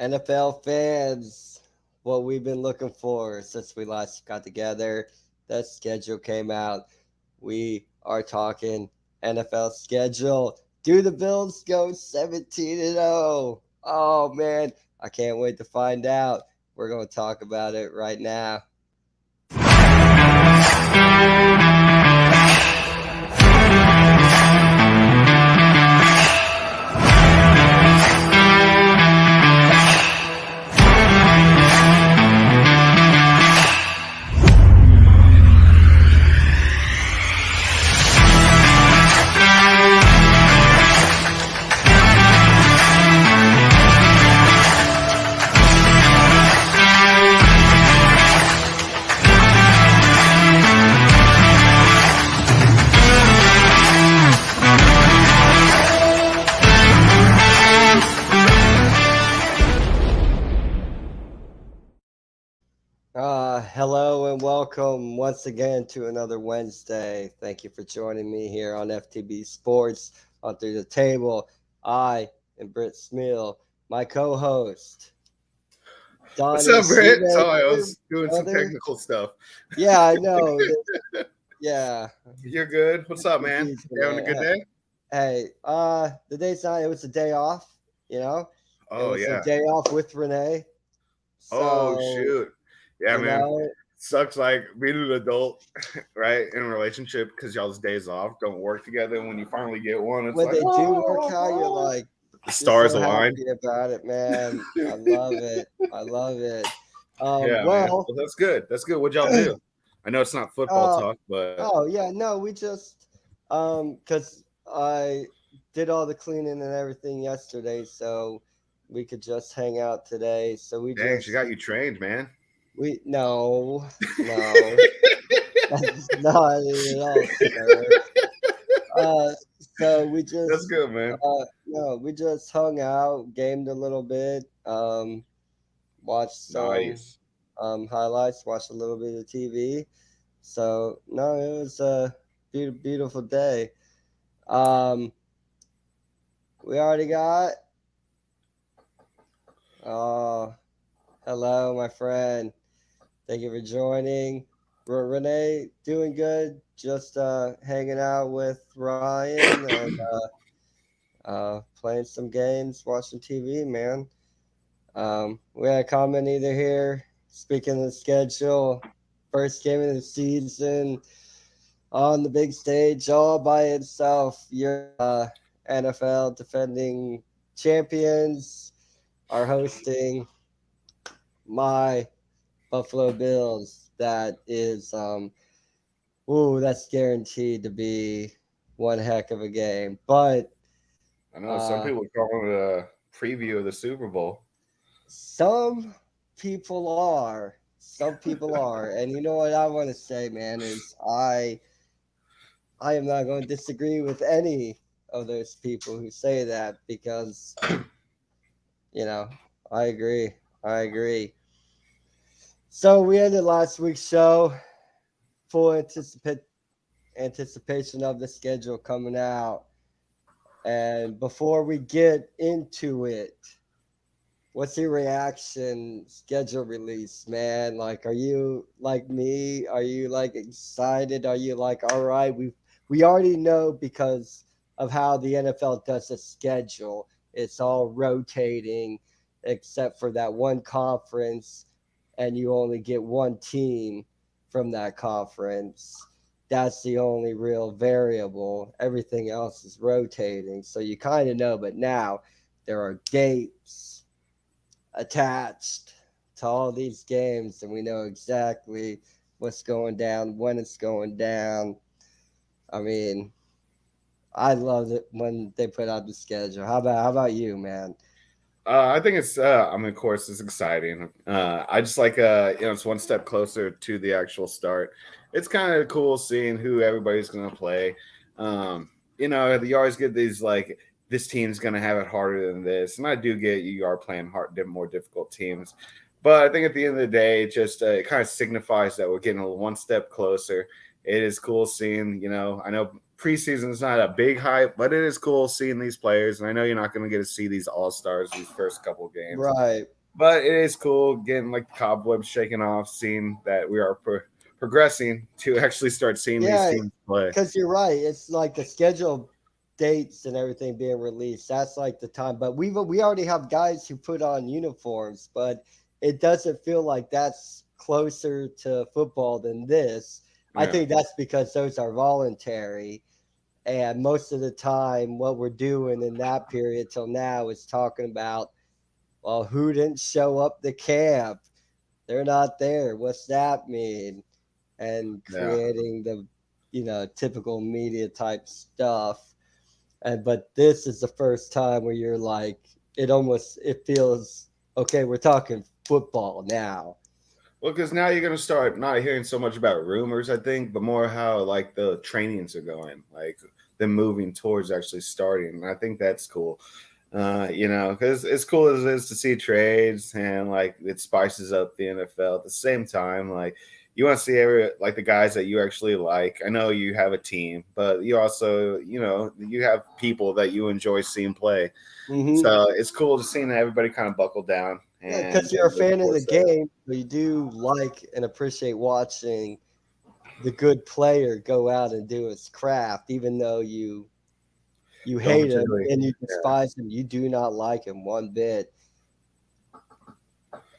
NFL fans, what we've been looking for since we last got together. The schedule came out. We are talking NFL schedule. Do the Bills go 17-0? Oh man, I can't wait to find out. We're going to talk about it right now. Hello and welcome once again to another Wednesday. Thank you for joining me here on FTB Sports on Through the Table. I am Brit Smeal, my co-host. What's up, Brit? Sorry, I was doing some technical stuff. Yeah, I know. Yeah. You're good. What's up, man? You having a good day? Hey, the day's not. It was a day off. Oh, it was a day off with Renee. So, shoot. Yeah, man. Sucks like being an adult, right, in a relationship because y'all's days off don't work together. And when you finally get one, it's when they do work out, you're like, the stars align. Happy about it, man. I love it. I love it. Well, that's good. That's good. What'd y'all do? I know it's not football talk, but we just because I did all the cleaning and everything yesterday, so we could just hang out today. So we she got you trained, man. No, that's not it at all, sir. So we just that's good, man. We just hung out, gamed a little bit, watched some highlights, watched a little bit of TV. So it was a beautiful day. We already got. Hello, my friend. Thank you for joining. Renee, doing good. Just hanging out with Ryan and playing some games, watching TV, man. We had a comment either here. Speaking of the schedule, first game of the season on the big stage all by itself. Your NFL defending champions are hosting my Buffalo Bills. That is that's guaranteed to be one heck of a game. But I know some people call it a preview of the Super Bowl. Some people are. And you know what I want to say, man, is I am not going to disagree with any of those people who say that because I agree. So we ended last week's show, full anticipation of the schedule coming out. And before we get into it, what's your reaction? Schedule release, man. Like, are you like me? Are you like excited? Are you like, all right, we already know because of how the NFL does the schedule. It's all rotating except for that one conference, and you only get one team from that conference. That's the only real variable. Everything else is rotating. So you kind of know, but now there are dates attached to all these games, and we know exactly what's going down, when it's going down. I mean, I love it when they put out the schedule. How about you, man? I think it's. Of course, it's exciting. I just like. It's one step closer to the actual start. It's kind of cool seeing who everybody's going to play. You always get these like this team's going to have it harder than this, and I do get you are playing more difficult teams. But I think at the end of the day, it kind of signifies that we're getting one step closer. It is cool seeing. I know preseason is not a big hype, but it is cool seeing these players. And I know you're not going to get to see these all-stars these first couple of games. Right. But it is cool getting like the cobwebs shaken off, seeing that we are progressing to actually start seeing these teams play. Because you're right. It's like the schedule dates and everything being released. That's like the time. But we already have guys who put on uniforms, but it doesn't feel like that's closer to football than this. I think that's because those are voluntary. And most of the time, what we're doing in that period till now is talking about, well, who didn't show up to camp? They're not there. What's that mean? And creating the, typical media type stuff. But this is the first time where you're like, it feels, okay, we're talking football now. Well, because now you're going to start not hearing so much about rumors, I think, but more how like the trainings are going, like them moving towards actually starting. And I think that's cool. Because as cool as it is to see trades and like it spices up the NFL at the same time, like you want to see the guys that you actually like. I know you have a team, but you also, you have people that you enjoy seeing play. Mm-hmm. So it's cool to see everybody kind of buckle down. Because you're a fan of the game, but you do like and appreciate watching the good player go out and do his craft, even though you hate him and you despise him. You do not like him one bit.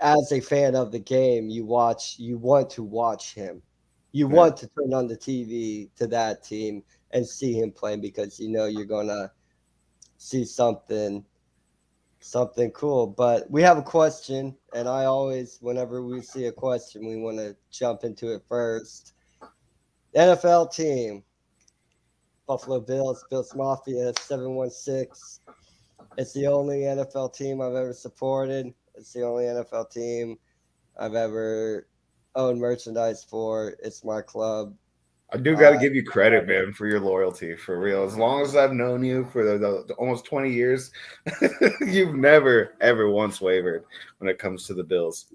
As a fan of the game, you want to watch him. You want to turn on the TV to that team and see him playing because you're going to see something cool. But we have a question, and I always, whenever we see a question, we want to jump into it first. NFL team. Buffalo Bills Mafia 716. It's the only NFL team I've ever supported. It's the only NFL team I've ever owned merchandise for. It's my club. I do got to give you credit, man, for your loyalty, for real. As long as I've known you for the almost 20 years, you've never, ever once wavered when it comes to the Bills.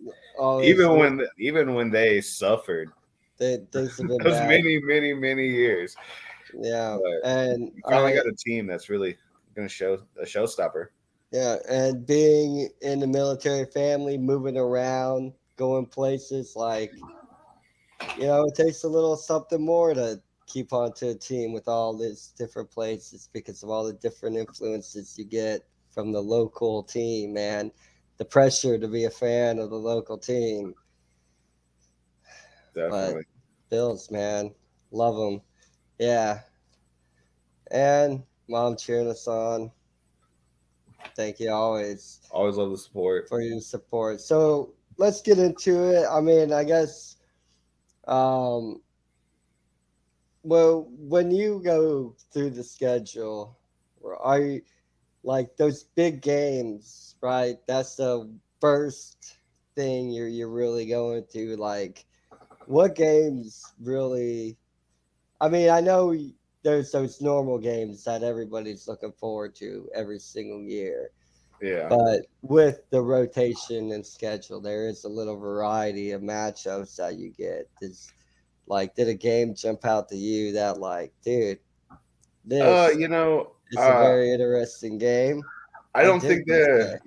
Even when they suffered. Things have been those bad. many, many, many years. Yeah, but and you finally got a team that's really going to show a showstopper. Yeah, and being in the military family, moving around, going places, like, it takes a little something more to keep onto a team with all these different places because of all the different influences you get from the local team, man. The pressure to be a fan of the local team. Definitely. But Bills, man, love them. Yeah. And mom cheering us on. Thank you always. Always love the support. For your support. So let's get into it. I mean, I guess, well, when you go through the schedule, are you like those big games, right? That's the first thing you're really going to. Like, what games really? I mean, I know there's those normal games that everybody's looking forward to every single year. Yeah. But with the rotation and schedule, there is a little variety of matchups that you get. Did a game jump out to you that, like, dude, this it's a very interesting game? I don't think the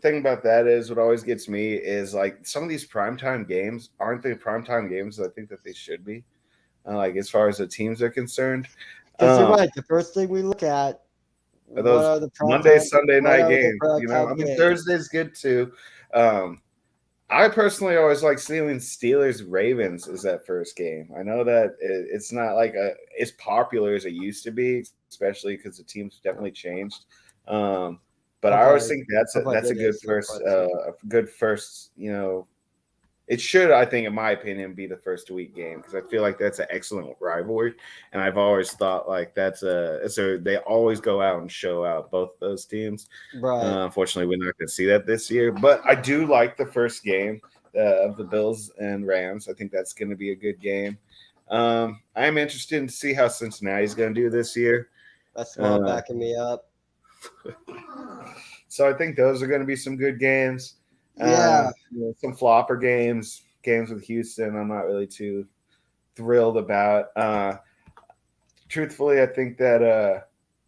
thing about that is what always gets me is like some of these primetime games aren't the primetime games I think that they should be. Like as far as the teams are concerned. Because you're right. The first thing we look at those Monday, Sunday night games. Thursday's good too. I personally always like seeing Steelers Ravens as that first game. I know that it's not like as popular as it used to be, especially because the team's definitely changed. But I always think that's a good first. It should, I think, in my opinion, be the first week game because I feel like that's an excellent rivalry, and I've always thought like they always go out and show out both those teams. Right. Unfortunately, we're not going to see that this year, but I do like the first game of the Bills and Rams. I think that's going to be a good game. I am interested to see how Cincinnati's going to do this year. That's why backing me up. So I think those are going to be some good games. Yeah. Some flopper games with Houston I'm not really too thrilled about. truthfully, I think that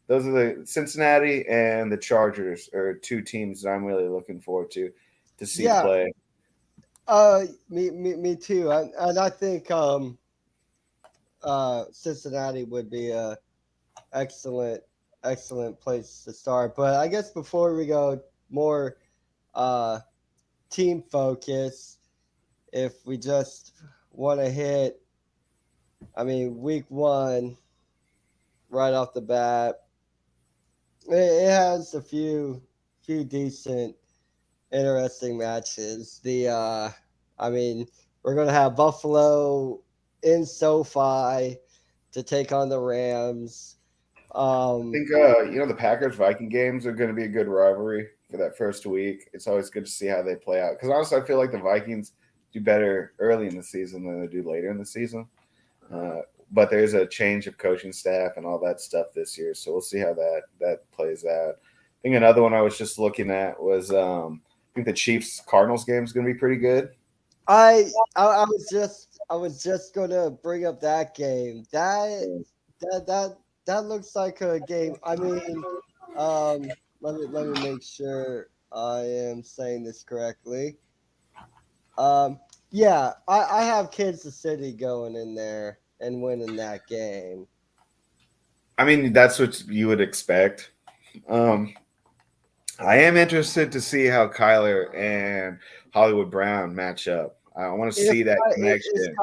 those are the Cincinnati and the Chargers are two teams that I'm really looking forward to see Yeah, play. me too. And I think Cincinnati would be a excellent excellent place to start. But I guess before we go more uh team focus, if we just want to hit, I mean, week one right off the bat, it has a few decent, interesting matches. I mean, we're gonna have Buffalo in SoFi to take on the Rams. I Um, think the Packers Viking games are going to be a good rivalry for that first week. It's always good to see how they play out because honestly, I feel like the Vikings do better early in the season than they do later in the season. Uh, but there's a change of coaching staff and all that stuff this year, so we'll see how that plays out. I think another one I was just looking at was I think the Chiefs Cardinals game is going to be pretty good. I was just gonna bring up that game. That that that looks like a game. I mean, let me make sure I am saying this correctly. Um, yeah, I have Kansas City going in there and winning that game. I mean, that's what you would expect. Um, I am interested to see how Kyler and Hollywood Brown match up. I want to If see that is connection.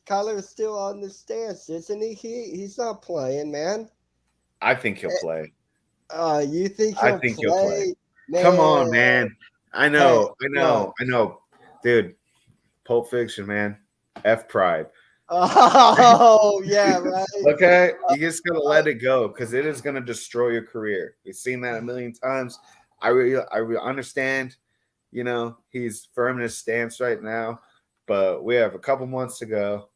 Kyler still on the stance, isn't he? He's not playing, man. I think he'll play. You think I he'll think he'll play. play, Come man? on, man. I Hey, know, I look. know, I know. Dude, Pulp Fiction, man. F Pride. Oh yeah, right. Okay? You just gotta let it go because it is gonna destroy your career. We've seen that a million times. I understand, he's firm in his stance right now, but we have a couple months to go.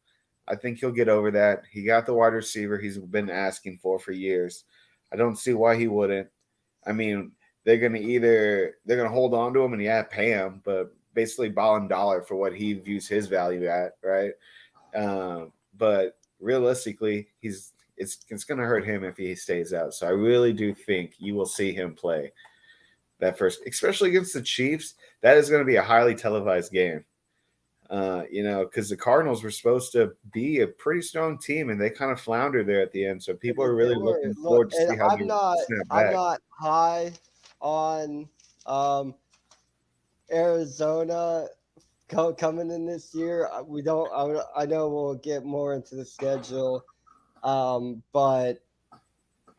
I think he'll get over that. He got the wide receiver he's been asking for years. I don't see why he wouldn't. I mean, they're gonna hold on to him and pay him, but basically ball and dollar for what he views his value at, right? But realistically, it's gonna hurt him if he stays out. So I really do think you will see him play that first, especially against the Chiefs. That is going to be a highly televised game. Because the Cardinals were supposed to be a pretty strong team, and they kind of floundered there at the end. So people are They really were looking look, forward to and see how they snap I'm back. not high on um Arizona coming in this year. We don't. I know we'll get more into the schedule, but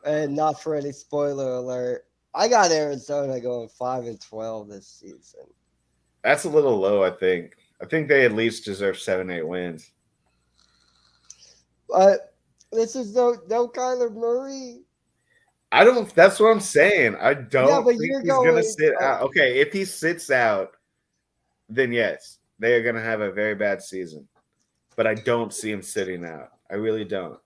and not for any spoiler alert. I got Arizona going 5-12 this season. That's a little low, I think. I think they at least deserve 7, 8 wins. But this is no Kyler Murray. I don't. That's what I'm saying. I Yeah, don't but think you're he's gonna going. sit out. Okay, if he sits out, then yes, they are gonna have a very bad season. But I don't see him sitting out. I really don't.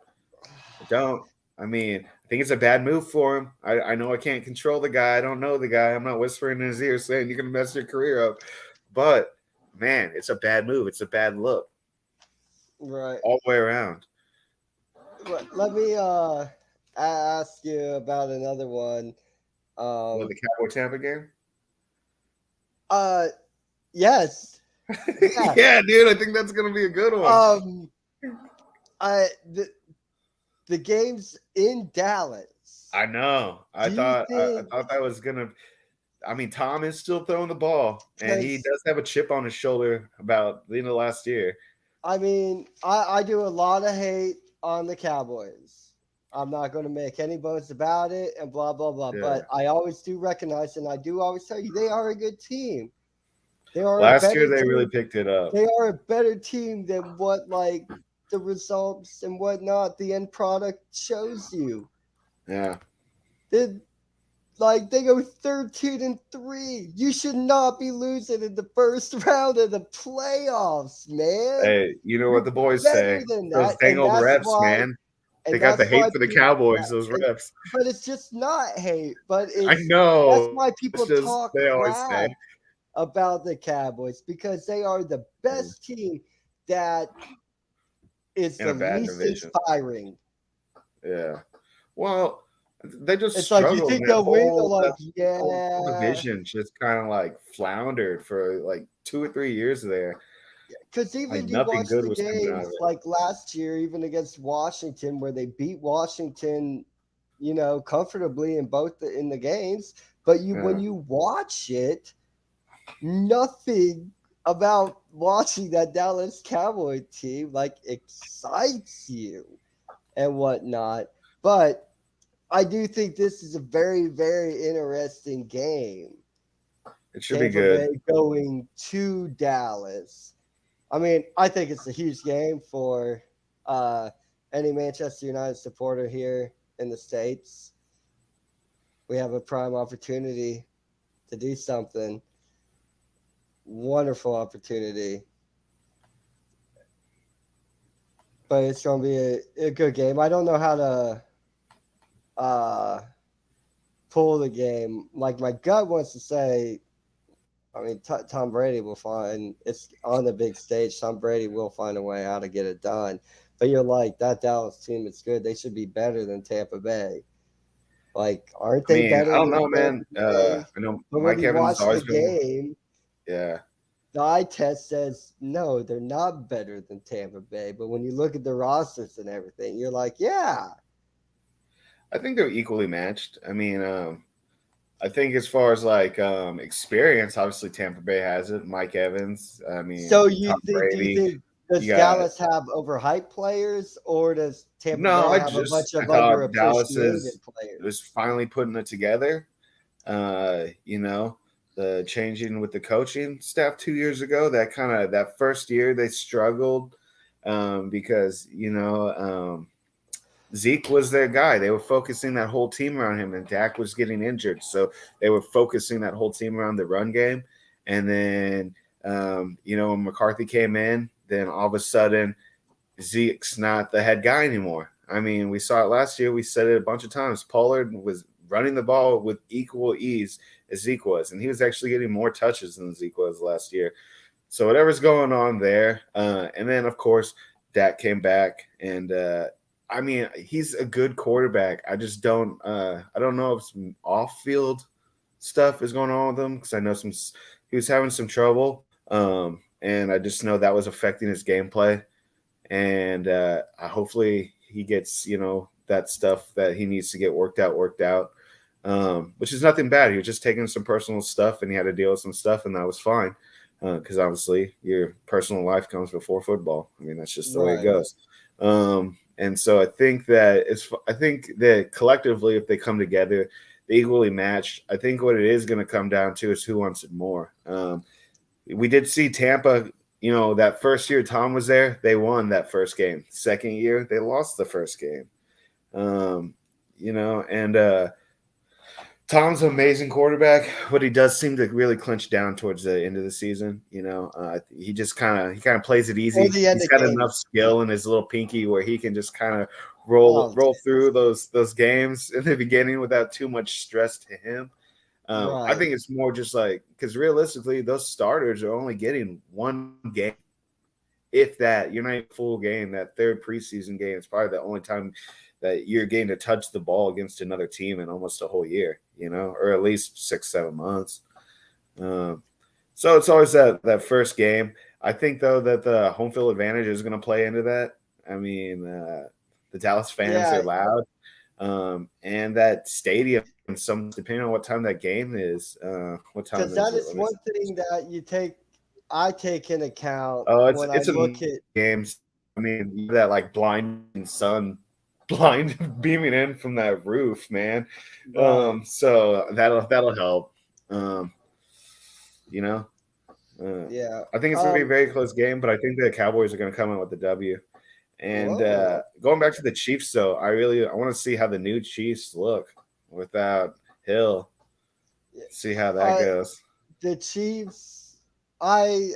I don't. I mean, I think it's a bad move for him. I know I can't control the guy. I don't know the guy. I'm not whispering in his ear saying you're gonna mess your career up. But man, it's a bad move. It's a bad look Right. all the way around. Let me ask you about another one. What, Um. the Cowboy Tampa game? Uh. Yes. Yeah. Yeah, dude. I think that's gonna be a good one. Um. I the game's in Dallas. I know. Do you I think? thought that was gonna. I mean, Tom is still throwing the ball, and he Because does have a chip on his shoulder about the end of last year. I mean, I do a lot of hate on the Cowboys. I'm not going to make any bones about it and blah blah blah. Yeah. But I always do recognize, and I do always tell you, they are a good team. They are a Last year better they really team. picked it up. They are a better team than what like the results and whatnot, the end product shows you. Yeah. They they go 13-3. You should not be losing in the first round of the playoffs, man. Hey, you know what You're the boys say? better than Those that, dang old refs, man. They and got the that's why hate for the people, Cowboys, those refs. but it's just not hate, but I it's that's know. why It's people just talk they always crap say. about the Cowboys because they are the best team that is In the a bad least division. inspiring. Yeah. Well, they just It's like you struggled. think they'll win, they're like, That whole yeah. division just kind of like floundered for like 2 or 3 years there. Because Like even you nothing watch good the was coming out of games it. like last year, even against Washington, where they beat Washington, comfortably in the games. But when Yeah. you watch it, nothing about watching that Dallas Cowboy team like excites you and whatnot. But I do think this is a very, very interesting game. It should be Tampa good. Bay going to Dallas. I mean, I think it's a huge game for uh, any Manchester United supporter here in the States. We have a prime opportunity to do something. Wonderful opportunity. But it's going to be a good game. I don't know how to uh, pull the game. Like, my gut wants to say, I mean, Tom Brady will find it's on the big stage. Tom Brady will find a way how to get it done. But you're like, that Dallas team is good. They should be better than Tampa Bay. Like, aren't I they mean, I better don't than know, Tampa man. Bay? I know But when Mike you Evans has watch the always been, game, yeah. the eye test says no, they're not better than Tampa Bay. But when you look at the rosters and everything, you're like, yeah, I think they're equally matched. I mean, I think as far as like experience, obviously Tampa Bay has it. Mike Evans. I so mean, you Tom think? Do you Brady. think You does got Dallas have overhyped players, or does Tampa no. Bay have a bunch I of thought Dallas underappreciated is was players? finally putting it together. You know, the changing with the coaching staff 2 years ago. That first year they struggled because Zeke was their guy. They were focusing that whole team around him, and Dak was getting injured, so they were focusing that whole team around the run game. And then when McCarthy came in, then all of a sudden Zeke's not the head guy anymore. I mean, we saw it last year. We said it a bunch of times. Pollard was running the ball with equal ease as Zeke was, and he was actually getting more touches than Zeke was last year. So whatever's going on there, and then of course Dak came back, and I mean he's a good quarterback. I don't know if some off-field stuff is going on with him because I know he was having some trouble, and I just know that was affecting his gameplay and hopefully he gets that stuff that he needs to get worked out, which is nothing bad. He was just taking some personal stuff and he had to deal with some stuff, and that was fine because obviously your personal life comes before football. I mean, that's just the way it Right. goes. And so I think that collectively, if they come together, they equally matched. I think what it is going to come down to is who wants it more. We did see Tampa, that first year Tom was there, they won that first game. Second year, they lost the first game. And Tom's an amazing quarterback, but he does seem to really clinch down towards the end of the season. He just kind of plays it Or easy. the end He's of got enough games. skill in his little pinky where he can just kind of roll Oh, roll through those games in the beginning without too much stress to him. I right. think it's more just like because realistically, those starters are only getting one game, if that. You're not even full game. That third preseason game is probably the only time that you're getting to touch the ball against another team in almost a whole year, or at least 6-7 months. Um, so it's always that first game. I think though that the home field advantage is going to play into that. I mean, the Dallas fans Yeah, are loud, and that stadium. Some depending on what time that game is. What time because is that it? is Let me one see. thing that I take in account Oh, when I it's look amazing at. games. I mean, you have that like blinding sun, blind beaming in from that roof, man. Right. So that'll help. Um, you know, uh, Yeah. I think it's gonna be a very close game, but I think the Cowboys are gonna come in with the W. And Whoa. going back to the Chiefs, though, I want to see how the new Chiefs look without Hill. See how that I goes. the Chiefs. I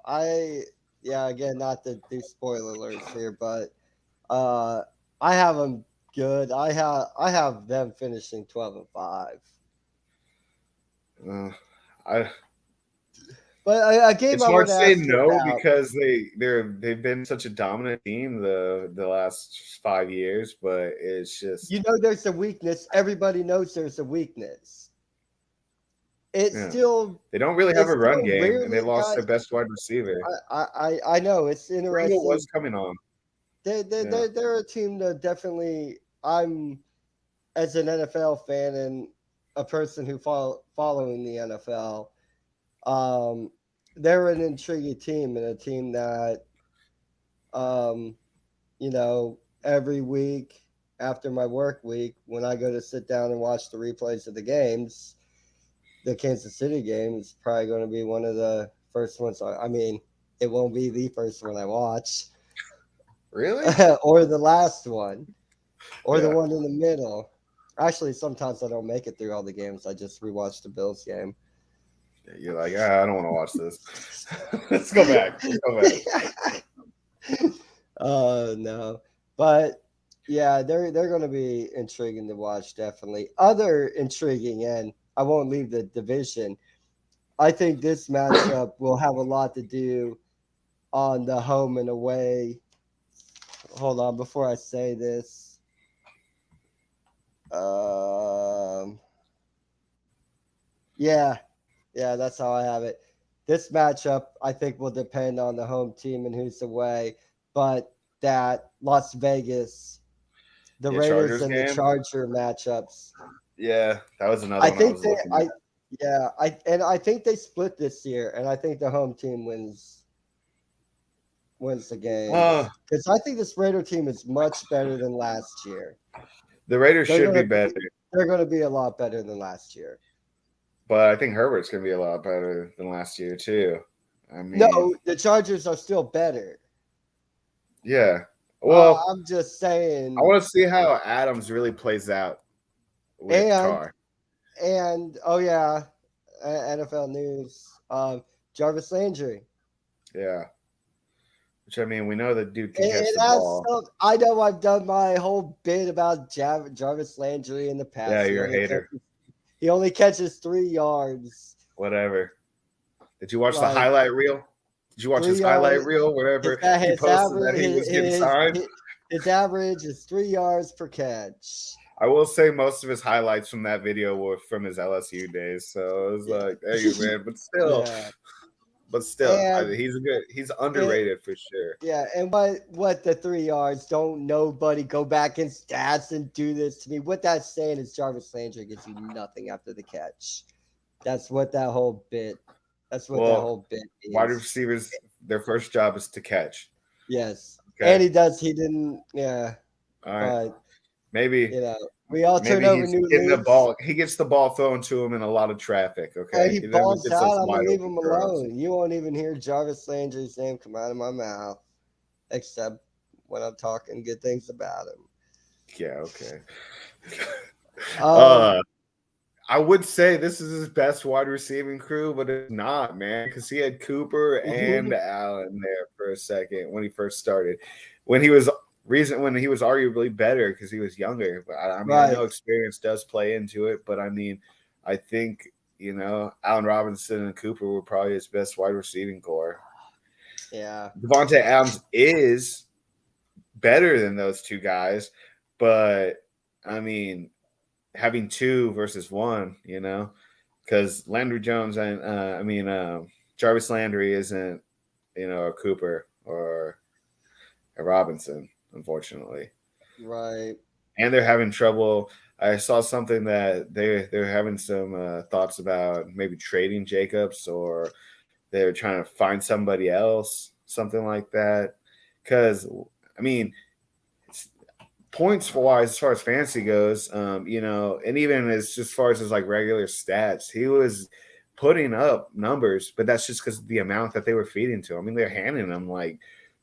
I yeah. Again, not to do spoiler alerts here, but uh, I have them good. I have them finishing 12-5. Uh, I But a game It's I hard want to to say ask you no about. because they've been such a dominant team the last 5 years, but it's just There's a weakness. Everybody knows there's a weakness. It's yeah. still They don't really have it's a run still game, and they rarely lost got. their best wide receiver. I know it's Pringle was interesting. coming on. They Yeah, they're a team that definitely I'm as an NFL fan and a person who following the NFL. Um, they're an intriguing team and a team that um, every week after my work week, when I go to sit down and watch the replays of the games, the Kansas City game is probably going to be one of the first ones. I mean, it won't be the first one I watch, really? or the last one, or the Yeah. one in the middle. Actually, sometimes I don't make it through all the games. I just rewatch the Bills game. You're like, I don't want to watch this. Let's go back. Let's go back. No, but yeah, they're going to be intriguing to watch. Definitely, other intriguing, and I won't leave the division. I think this matchup will have a lot to do on the home and away. Hold on, before I say this, um, yeah, yeah, that's how I have it. This matchup, I think, will depend on the home team and who's away, but that Las Vegas, the Yeah, Raiders Chargers and the game. Charger matchups. Yeah, that was another I one I think was they, looking at. I yeah, I think they split this year, and I think the home team wins the Uh, games because I think this Raider team is much better than last year. the Raiders They're should be gonna better, they're gonna be a lot better than last year. but I think Herbert's going to be a lot better than last year too. I mean, No, the Chargers are still better. yeah. Well, I'm just I saying, want to see how Adams really plays out with and Carr. oh yeah, NFL news. Jarvis Landry. Yeah, which I mean, we know the dude can catch It the has ball. some. I know I've done my whole bit about Jarvis Landry in the Yeah, past. you're a hater. He only catches 3 yards. Whatever. Did you watch the Like highlight reel? Did you watch three his highlight yards. reel? His, Whatever he his posted average that he was getting signed. his average is 3 yards per catch. I will say most of his highlights from that video were from his LSU days. So it was Yeah. like, hey man, Yeah. but still, And he's it, underrated for sure. yeah, and what the 3 yards? Don't nobody go back in stats and do this to me. What that's saying is Jarvis Landry gives you nothing after the catch. That's what that whole bit. That's what that Well, whole bit wide means. receivers, their first job is to catch. Yes, and Okay, he does. He didn't. Yeah, all right, but maybe we all turn maybe over he's new getting the leaves. ball. He gets the ball thrown to him in a lot of traffic. And Okay, he he never balls gets out. those I'm gonna wide leave open him throws. alone. You won't even hear Jarvis Landry's name come out of my mouth, except when I'm talking good things about him. Yeah, okay. Um, uh, I would say this is his best wide receiving crew, but it's not, man, because he had Cooper and Allen there for a second when he first started. When he was when he was arguably better because he was younger. But I mean, I right. know experience does play into it, but I mean, I think Allen Robinson and Cooper were probably his best wide receiving core. Yeah. Devontae Adams is better than those two guys, but I mean, having two versus one, because Landry Jones and Jarvis Landry isn't a Cooper or a Robinson, unfortunately, Right. and they're having trouble. I saw something that they're having some thoughts about maybe trading Jacobs, or they're trying to find somebody else, something like that. Because I mean, points for wise as far as fantasy goes, and even as far as his like regular stats, he was putting up numbers, but that's just because of the amount that they were feeding to him. I mean, they're handing him like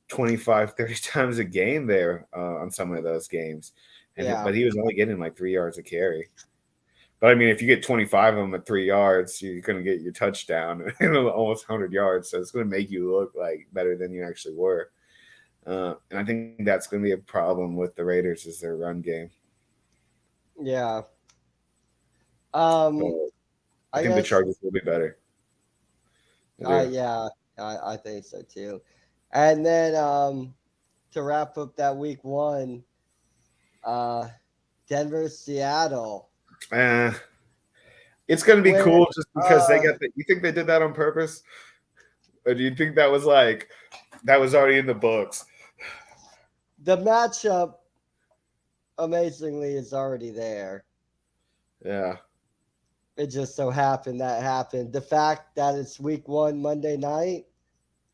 25, 30 times a game there on some of those games. Yeah. But he was only getting like 3 yards a carry. But I mean, if you get 25 of them at 3 yards, you're going to get your touchdown and almost 100 yards. So it's going to make you look like better than you actually were. And I think that's going to be a problem with the Raiders is their run game. Yeah. But I I think the guess Chargers will be better. Yeah, I think so too. And then to wrap up that week one, uh, Denver, Seattle. Uh, it's going to be Where cool just because they got the. You think they did that on purpose? Or do you think that was like, that was already in the books? the matchup, amazingly, is already there. Yeah. It just so happened that happened. The fact that it's week one, Monday night,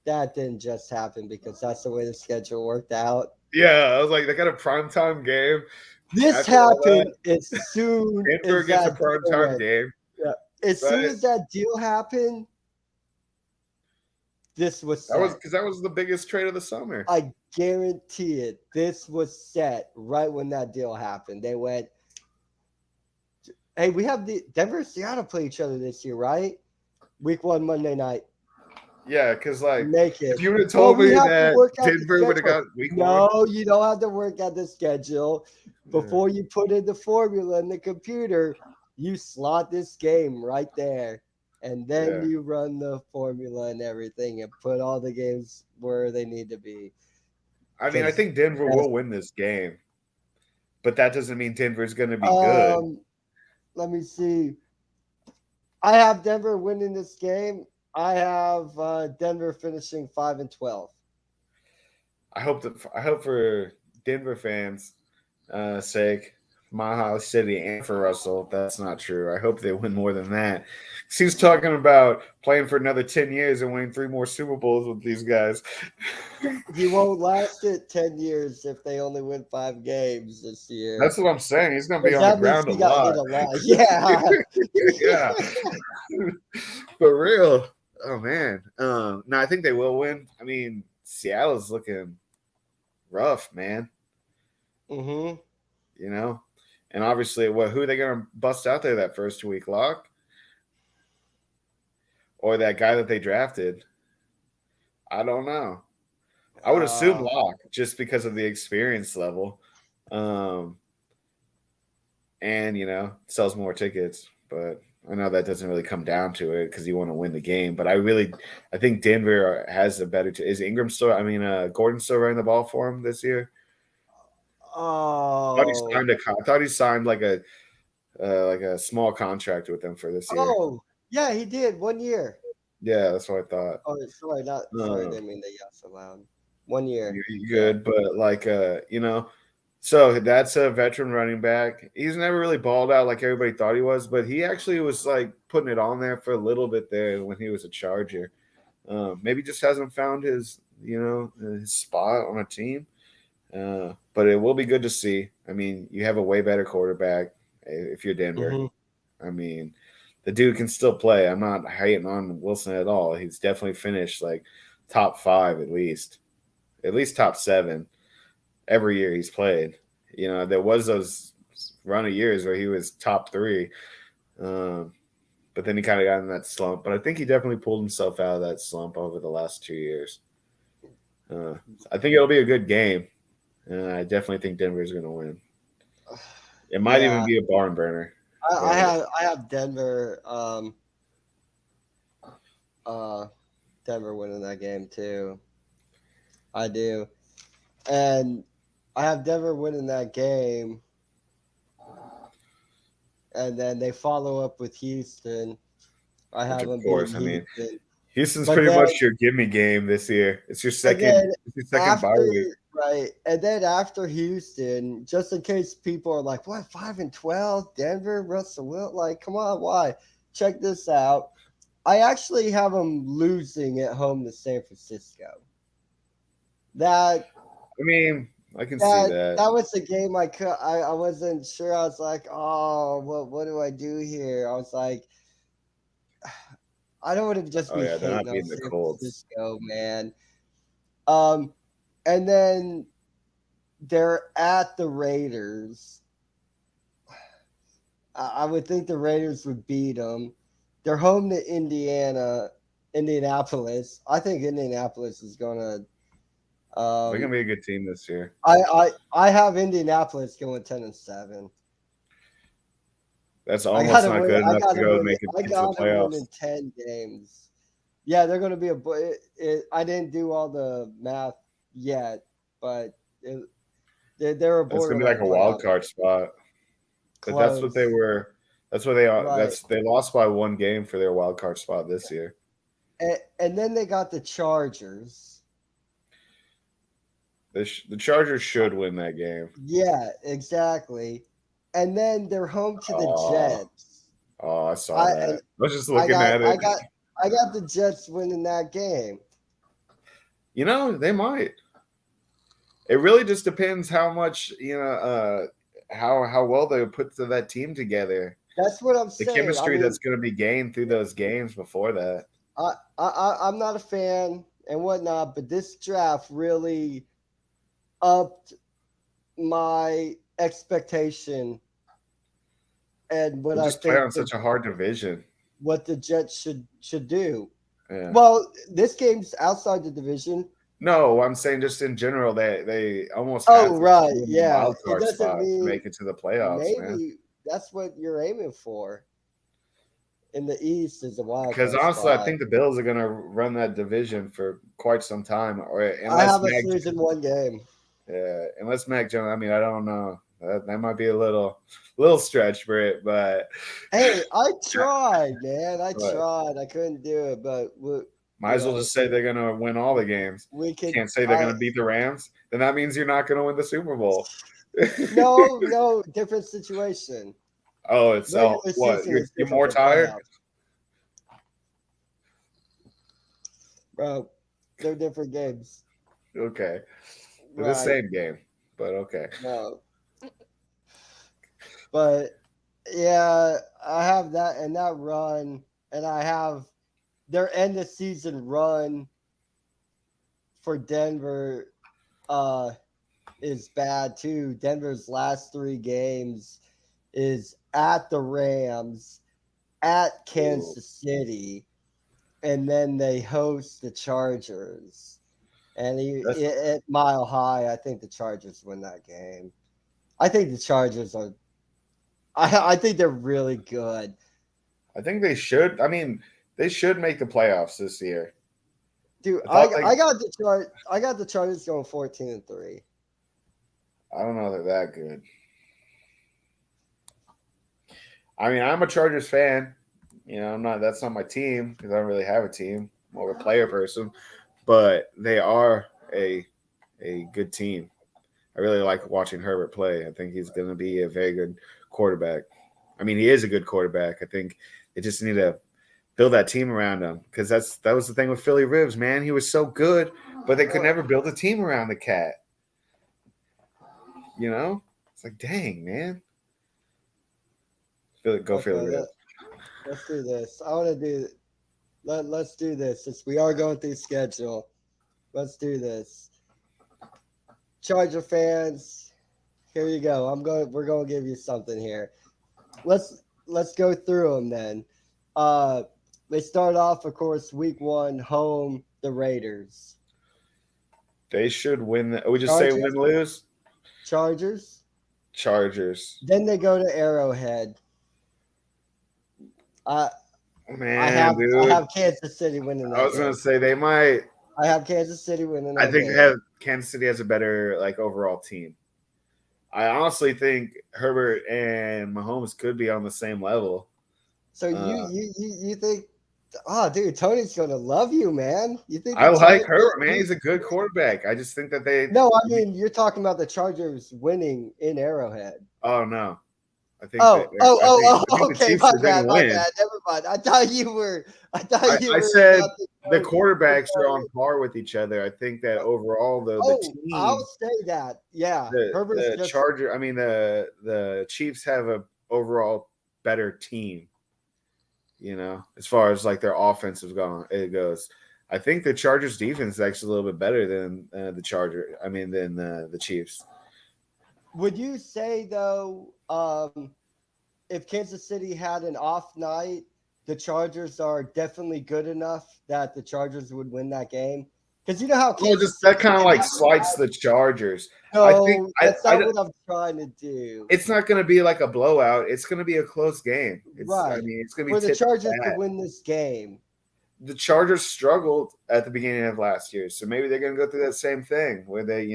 that didn't just happen because that's the way the schedule worked out. Yeah. I was like, they got a primetime game This after all that. happened as soon Denver as gets a that deal primetime went. game. Yeah. As soon Right? as that deal happened, this was That was set. because that was the biggest trade of the summer. I guarantee it. This was set right when that deal happened. They went, hey, we have the Denver and Seattle play each other this year, right? Week one, Monday night. Yeah, because like Make if it. you would have Well, told we me have to that work out the Denver would have schedule. got week one, No, you don't have to work out the schedule. Before you put in the formula in the computer, you slot this game right there. And then yeah. you run the formula and everything and put all the games where they need to be. I mean, I Because think Denver will win this game, but that doesn't mean Denver's going to be good. let me see. I have Denver winning this game. I have Denver finishing 5-12. I hope for Denver fans' sake, Maha City and for Russell, that's not true. I hope they win more than that. He's talking about playing for another 10 years and winning 3 more Super Bowls with these guys. He won't last it 10 years if they only win 5 games this year. That's what I'm saying. He's going to be Because on the that means ground he a got hit lot. a lot. Yeah. Yeah. For real. Oh, man. No, I think they will win. I mean, Seattle's looking rough, man. Mm-hmm. You know? And obviously, who are they going to bust out there that first week? Lock? Or that guy that they drafted? I don't know. I would assume Lock just because of the experience level. And, sells more tickets. But I know that doesn't really come down to it because you want to win the game. But I think Denver has a better. Is Ingram still? Gordon still running the ball for him this year? Oh. I thought he signed like a small contract with them for this year. Oh, yeah, he did 1 year. Yeah, that's what I thought. Oh, sorry, didn't mean to yell so loud. 1 year. You're good, but so that's a veteran running back. He's never really balled out like everybody thought he was, but he actually was like putting it on there for a little bit there when he was a Charger. Maybe just hasn't found his spot on a team. But it will be good to see. I mean, you have a way better quarterback if you're Denver. Mm-hmm. I mean, the dude can still play. I'm not hating on Wilson at all. He's definitely finished like top 5 at least top 7 every year he's played. There was those run of years where he was top 3, but then he kind of got in that slump. But I think he definitely pulled himself out of that slump over the last 2 years. I think it'll be a good game. I definitely think Denver is going to win. It might even be a barn burner. I have Denver. Denver winning that game too. I do, and I have Denver winning that game, and then they follow up with Houston. I have them beating Houston. Houston's pretty much your gimme game this year. It's your second bye week. Right. And then after Houston, just in case people are like, what, 5-12? Denver, Russell Wilson? Like, come on, why? Check this out. I actually have them losing at home to San Francisco. I can see that. That was the game I wasn't sure. I was like, oh, what do I do here? I was like, I don't want to just be hating on San Francisco, man. And then they're at the Raiders. I would think the Raiders would beat them. They're home to Indianapolis. I think Indianapolis is going to. They're going to be a good team this year. I have Indianapolis going 10-7. That's almost not good enough to go make it to the playoffs. Winning 10 games. Yeah, they're going to be I didn't do all the math yet, but they're a It's gonna be like borderline a wild playoff. card spot. But that's what they Close. were. That's what they are. Right. They lost by one game for their wild card spot this year. And then they got the Chargers. The Chargers should win that game. Yeah, exactly. And then they're home to the Oh, Jets. I saw I that. and I was just I looking got at I it. got I got the Jets winning that game. You know, they might. It really just depends how much how well they put that team together. That's what I'm The saying. I chemistry mean, that's going to be gained through those games before that. I'm not a fan and whatnot, but this draft really upped my expectation and what We I just play think on such a hard division. what the Jets should do. Yeah. Well, this game's outside the division. No, I'm saying just in general, they almost have Oh, to right. win the Yeah. wild It card doesn't spot to mean make it to the playoffs, man. maybe that's what you're aiming for. In the East is a wild Because card honestly, I spot. think the Bills are going to run that division for quite some time, or I unless have us Mac, losing one game. unless Mac Jones. I mean, I don't know. That might be a little stretch, Brit, but Hey, I tried, man. I but tried. I couldn't do it, but might as well just say they're going to win all the games. we could. Can't say they're going to beat the Rams. Then that means you're not going to win the Super Bowl. No, different situation. Oh, it's Regular what? season is You're different more from tired? playoffs, bro. They're different games, Okay. They're the right? same game, but okay. No, but yeah, I have that and that run, and I have their end of season run for Denver. Is bad too. Denver's last 3 games is at the Rams, at Kansas City, and then they host the Chargers. And at Mile High, I think the Chargers win that game. I think the Chargers are. I think they're really good. I think they should. I mean, they should make the playoffs this year. Dude, I I got the Chargers going 14-3. I don't know they're that good. I mean, I'm a Chargers fan. You know, I'm not. That's not my team because I don't really have a team. I'm more of a player person, but they are a good team. I really like watching Herbert play. I think he's going to be a very good quarterback. I mean, he is a good quarterback. I think they just need to build that team around him because that was the thing with Philly Rivers, man. He was so good, but they could never build a team around the cat. You know, it's like, dang, man. Go Philly Rivers. Let's do this. I want to do. Let's do this. Since we are going through schedule, let's do this. Charger fans, here you go. We're going to give you something here. Let's go through them then. They start off, of course, week 1 home the Raiders. They should win. We just Chargers? say win lose. Chargers. Then they go to Arrowhead. Man, I have dude. Kansas City winning that I was game. gonna say they might. I have Kansas City winning that I think game. Kansas City has a better overall team. I honestly think Herbert and Mahomes could be on the same level. So you think? Oh, dude, Tony's gonna love you, man. You think? I like Herbert, man. He's a good quarterback. I just think that they. No, I mean you're talking about the Chargers winning in Arrowhead. Oh no. I think. Okay, my bad. Never mind. I thought you were. I said the quarterbacks are on par with each other. I think that overall, though, the team. I'll say that. Yeah, the Charger. I mean, the Chiefs have a overall better team. You know, as far as their offense goes. I think the Chargers defense is actually a little bit better than the Chiefs. Would you say though, if Kansas City had an off night, the Chargers are definitely good enough that the Chargers would win that game? Because you know how that kind of slights the Chargers. No, that's not what I'm trying to do. It's not going to be like a blowout. It's going to be a close game. Right. I mean, it's going to be for the Chargers to win this game. the Chargers struggled at the beginning of last year, so maybe they're going to go through that same thing where they,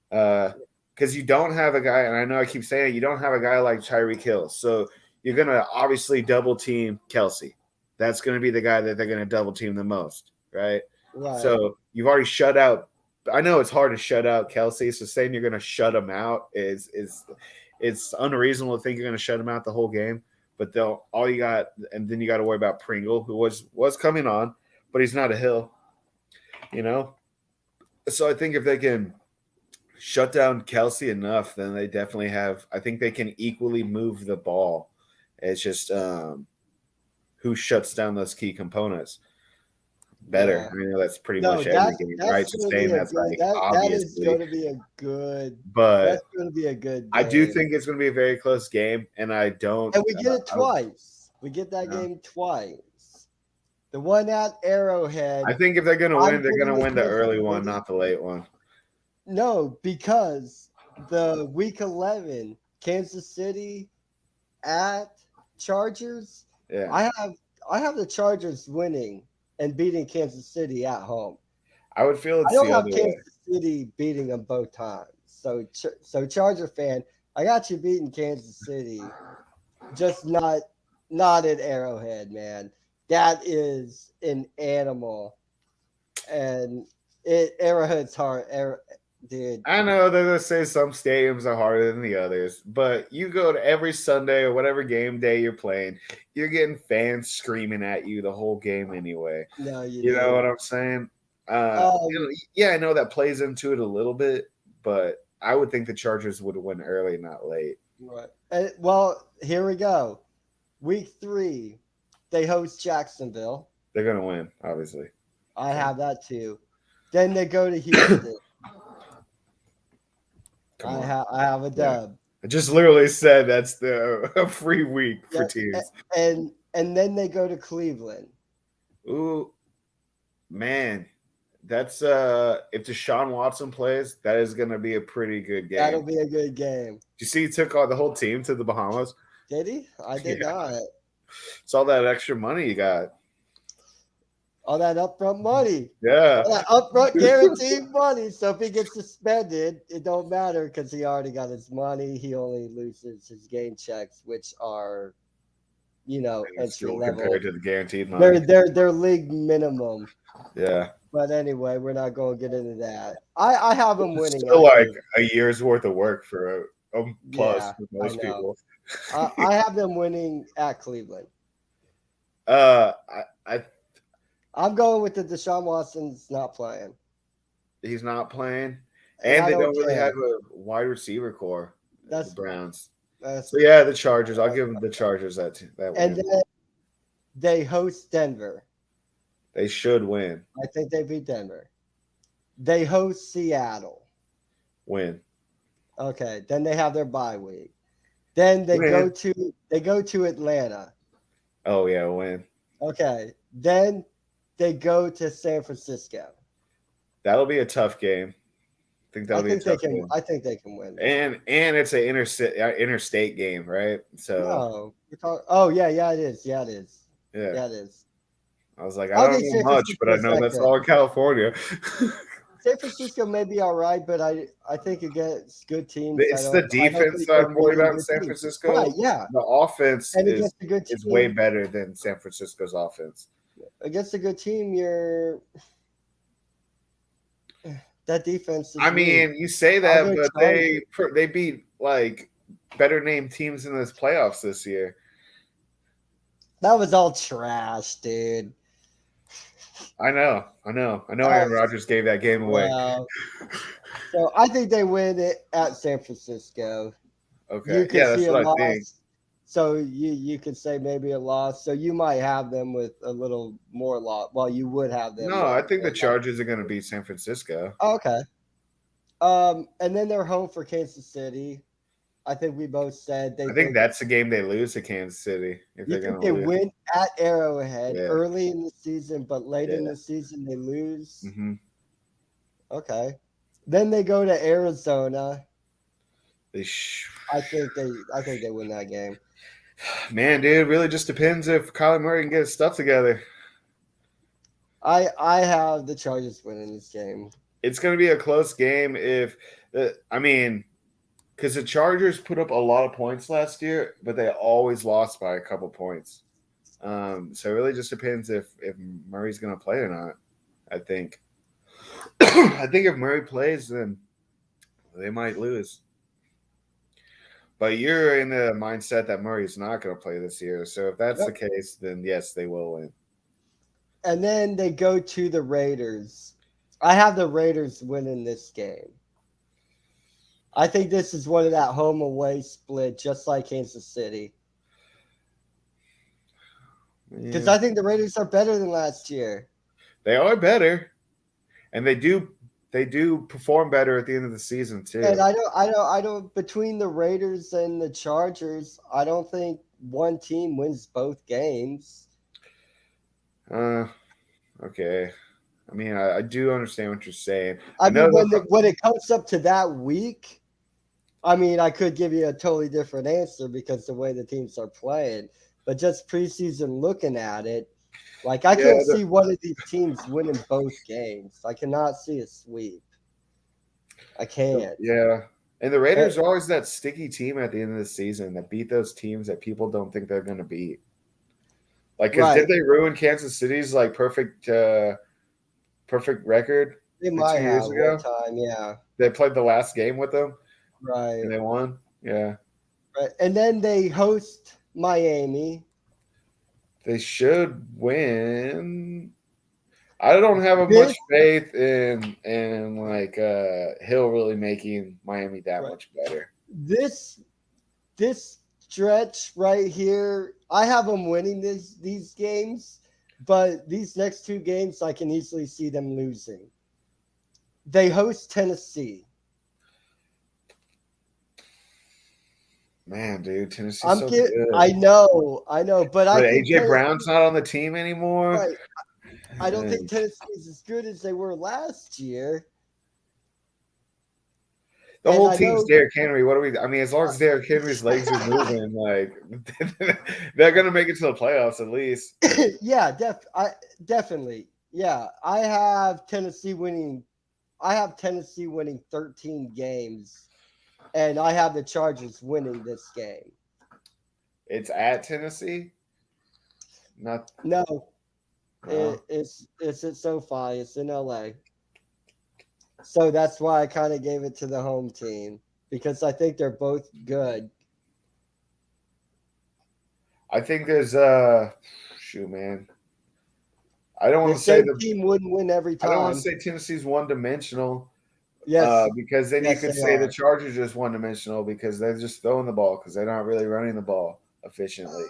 because you don't have a guy, and I know I keep saying it, you don't have a guy like Tyreek Hill, so you're going to obviously double team Kelsey. That's going to be the guy that they're going to double team the most, right? So you've already shut out. I know it's hard to shut out Kelsey, so saying you're going to shut him out is it's unreasonable to think you're going to shut him out the whole game. But all you got, and then you got to worry about Pringle, who was coming on, but he's not a Hill, So I think if they can shut down Kelsey enough, then they definitely have. I think they can equally move the ball. It's just who shuts down those key components better. Yeah. I mean, that's pretty much every game, right? Just saying that's like obviously. That is going to be a good. But that's going to be a good game. I do think it's going to be a very close game, and I don't. And we get it twice. We get that game twice. The one at Arrowhead. I think if they're going to win, they're going to win the early one, not the late one. No, because the Week 11 Kansas City at Chargers. Yeah, I have the Chargers winning and beating Kansas City at home. I would feel it's I don't the have other Kansas way. City beating them both times. So Charger fan, I got you beating Kansas City, just not at Arrowhead, man. That is an animal, and Arrowhead's hard. Dude. I know they're going to say some stadiums are harder than the others, but you go to every Sunday or whatever game day you're playing, you're getting fans screaming at you the whole game anyway. No, you know what I'm saying? Yeah, I know that plays into it a little bit, but I would think the Chargers would win early, not late. Right. Well, here we go. Week 3, they host Jacksonville. They're going to win, obviously. I have that too. Then they go to Houston. I have a dub. Yeah. I just literally said that's a free week for teams. And then they go to Cleveland. Ooh, man. That's if Deshaun Watson plays, that is going to be a pretty good game. That'll be a good game. Did you see he took the whole team to the Bahamas? Did he? I did not. It's all that extra money you got. All that upfront money. Yeah. All that upfront guaranteed money. So if he gets suspended, it don't matter because he already got his money. He only loses his game checks, which are, entry level compared to the guaranteed money. They're league minimum. Yeah. But anyway, we're not going to get into that. I have him winning. Still like a year's worth of work for a plus for most people. I have them winning at Cleveland. I'm going with the Deshaun Watson's not playing. He's not playing, and they don't really have a wide receiver core. That's the Browns. So yeah, the Chargers. I'll give them the Chargers that win. And then they host Denver. They should win. I think they beat Denver. They host Seattle. Win. Okay, then they have their bye week. Then they go to Atlanta. Oh yeah, win. Okay, then they go to San Francisco. That'll be a tough game. I think that'll be a tough game. I think they can win. And it's an interstate game, right? So. No, yeah, it is. Yeah, it is. Yeah, it is. I was like, I don't know much, but I know that's all in California. San Francisco may be all right, but I think against good teams. It's the defense I'm worried about in San Francisco. Right, yeah. The offense is way better than San Francisco's offense. Against a good team, that defense. I mean, you say that, but they beat like better named teams in this playoffs this year. That was all trash, dude. I know. Aaron Rodgers gave that game away. Well, so I think they win it at San Francisco. Okay, that's what I think. So you could say maybe a loss. So you might have them with a little more loss. Well, you would have them. No, I think the Chargers are going to beat San Francisco. Oh, okay. And then they're home for Kansas City. I think we both said I think that's the game they lose to Kansas City. If they're going to win at Arrowhead early in the season, but late in the season they lose. Mm-hmm. Okay. Then they go to Arizona. I think they win that game. Man, dude, it really just depends if Kyler Murray can get his stuff together. I have the Chargers winning this game. It's going to be a close game if I mean, because the Chargers put up a lot of points last year, but they always lost by a couple points. So it really just depends if Murray's going to play or not. I think. I think if Murray plays, then they might lose. But you're in the mindset that Murray's not going to play this year. So if that's the case, then yes, they will win. And then they go to the Raiders. I have the Raiders winning this game. I think this is one of that home away split, just like Kansas City. Because I think the Raiders are better than last year. They are better, and they do perform better at the end of the season too. And I don't. Between the Raiders and the Chargers, I don't think one team wins both games. Okay. I mean, I do understand what you're saying. I mean, when it comes up to that week, I mean, I could give you a totally different answer because the way the teams are playing. But just preseason looking at it, like I can't see one of these teams winning both games. I cannot see a sweep. I can't. Yeah. And the Raiders are always that sticky team at the end of the season that beat those teams that people don't think they're going to beat. Like, because did they ruin Kansas City's like perfect record? They might have one time, yeah. They played the last game with them, right? And they won, yeah. Right, and then they host Miami. They should win. I don't have much faith in like Hill really making Miami that much better. This stretch right here, I have them winning these games, but these next two games I can easily see them losing. They host Tennessee. Man, dude, Tennessee's so good. I know, but I think AJ Brown's not on the team anymore. Right. I don't think Tennessee's as good as they were last year. The whole team's Derrick Henry. What do we? I mean, as long as Derrick Henry's legs are moving, like they're gonna make it to the playoffs at least. Yeah, definitely. Yeah, I have Tennessee winning 13 games, and I have the Chargers winning this game. It's at Tennessee. No. It's at SoFi. It's in LA. So that's why I kind of gave it to the home team because I think they're both good. I think there's shoot, man. I don't want to say the team wouldn't win every time. I don't want to say Tennessee's one-dimensional. Yes, because then you could say the Chargers are just one-dimensional because they're just throwing the ball because they're not really running the ball efficiently.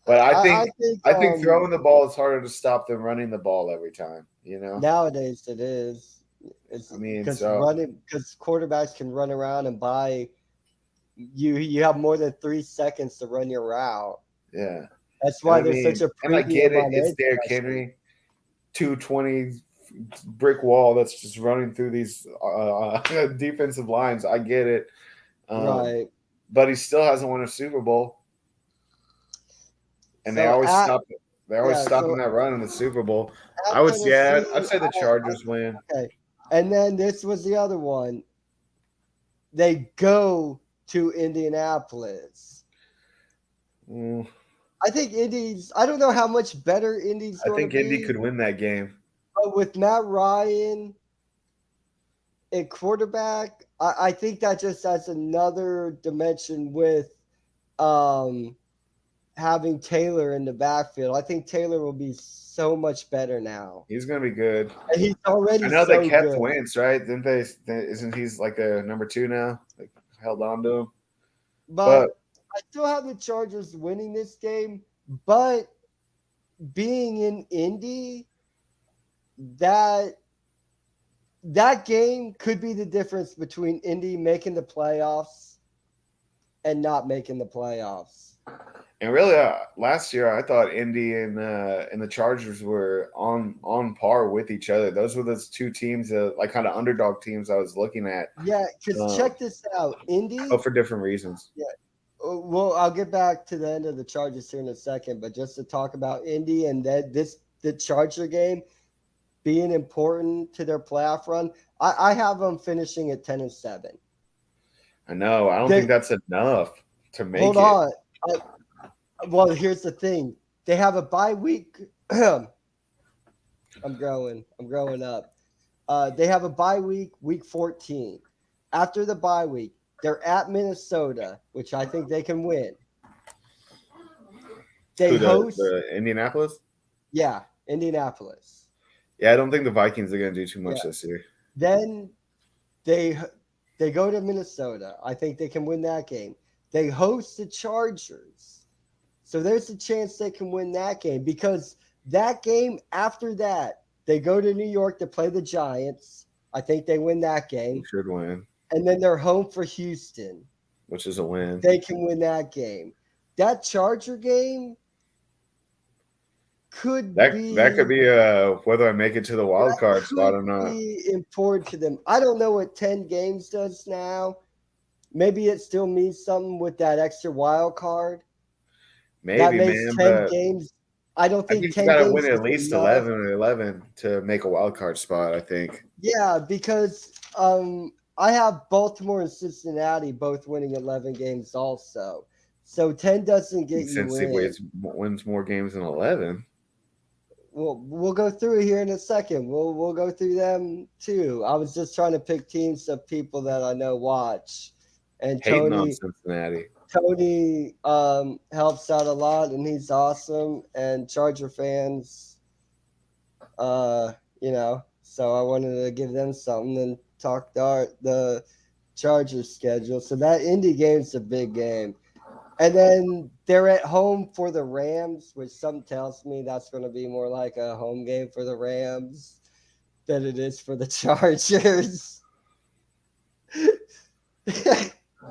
But I think throwing the ball is harder to stop than running the ball every time. You know, nowadays it is. Because quarterbacks can run around and buy. You have more than 3 seconds to run your route. Yeah, that's why there's such a premium. And I get it. It's Derrick Henry, 220 brick wall that's just running through these defensive lines. I get it, right? But he still hasn't won a Super Bowl. And they always stop it. They always stop in that run in the Super Bowl. I'd say the Chargers win. Okay. And then this was the other one. They go to Indianapolis. I think I don't know how much better Indy's going to be. I think Indy could win that game. But with Matt Ryan at quarterback, I think that just adds another dimension with having Taylor in the backfield. I think Taylor will be so much better now. He's going to be good. And he's already. I know they kept Wentz, right? Didn't they? Isn't he's like a number 2 now? Like held on to him. But I still have the Chargers winning this game. But being in Indy, that game could be the difference between Indy making the playoffs and not making the playoffs. And really, last year I thought Indy and the Chargers were on par with each other. Those were those two teams, like kind of underdog teams I was looking at. Yeah, because check this out, Indy. Oh, for different reasons. Yeah. Well, I'll get back to the end of the Chargers here in a second, but just to talk about Indy and the Charger game, being important to their playoff run. I have them finishing at 10-7. I know. I don't think that's enough to make Hold it. on. Well, here's the thing. They have a bye week. I'm growing up. They have a bye week 14. After the bye week, they're at Minnesota, which I think they can win. They Who, host, the Indianapolis? yeah, Indianapolis. Yeah, I don't think the Vikings are going to do too much Yeah. this year. Then they go to Minnesota. I think they can win that game. They host the Chargers. So there's a chance they can win that game because that game after that, they go to New York to play the Giants. I think they win that game. They should win, And then they're home for Houston. which is a win. They can win that game. That Charger game could That could be whether I make it to the wild card spot or not. be important to them. I don't know what 10 games does now. Maybe it still means something with that extra wild card. Maybe, That makes man, 10 but games. I don't I think think 10 you got to games win at is least enough. 11 or 11 to make a wild card spot, I think. Yeah, because I have Baltimore and Cincinnati both winning 11 games also. So 10 doesn't get you Cincy in. wins more games than 11. We'll go through it here in a second. We'll go through them too. I was just trying to pick teams of people that I know watch. And Hating on Cincinnati. Tony helps out a lot, and he's awesome. And Charger fans, so I wanted to give them something and talk the Chargers schedule. So that Indy game's a big game. And then they're at home for the Rams, which something tells me that's going to be more like a home game for the Rams than it is for the Chargers.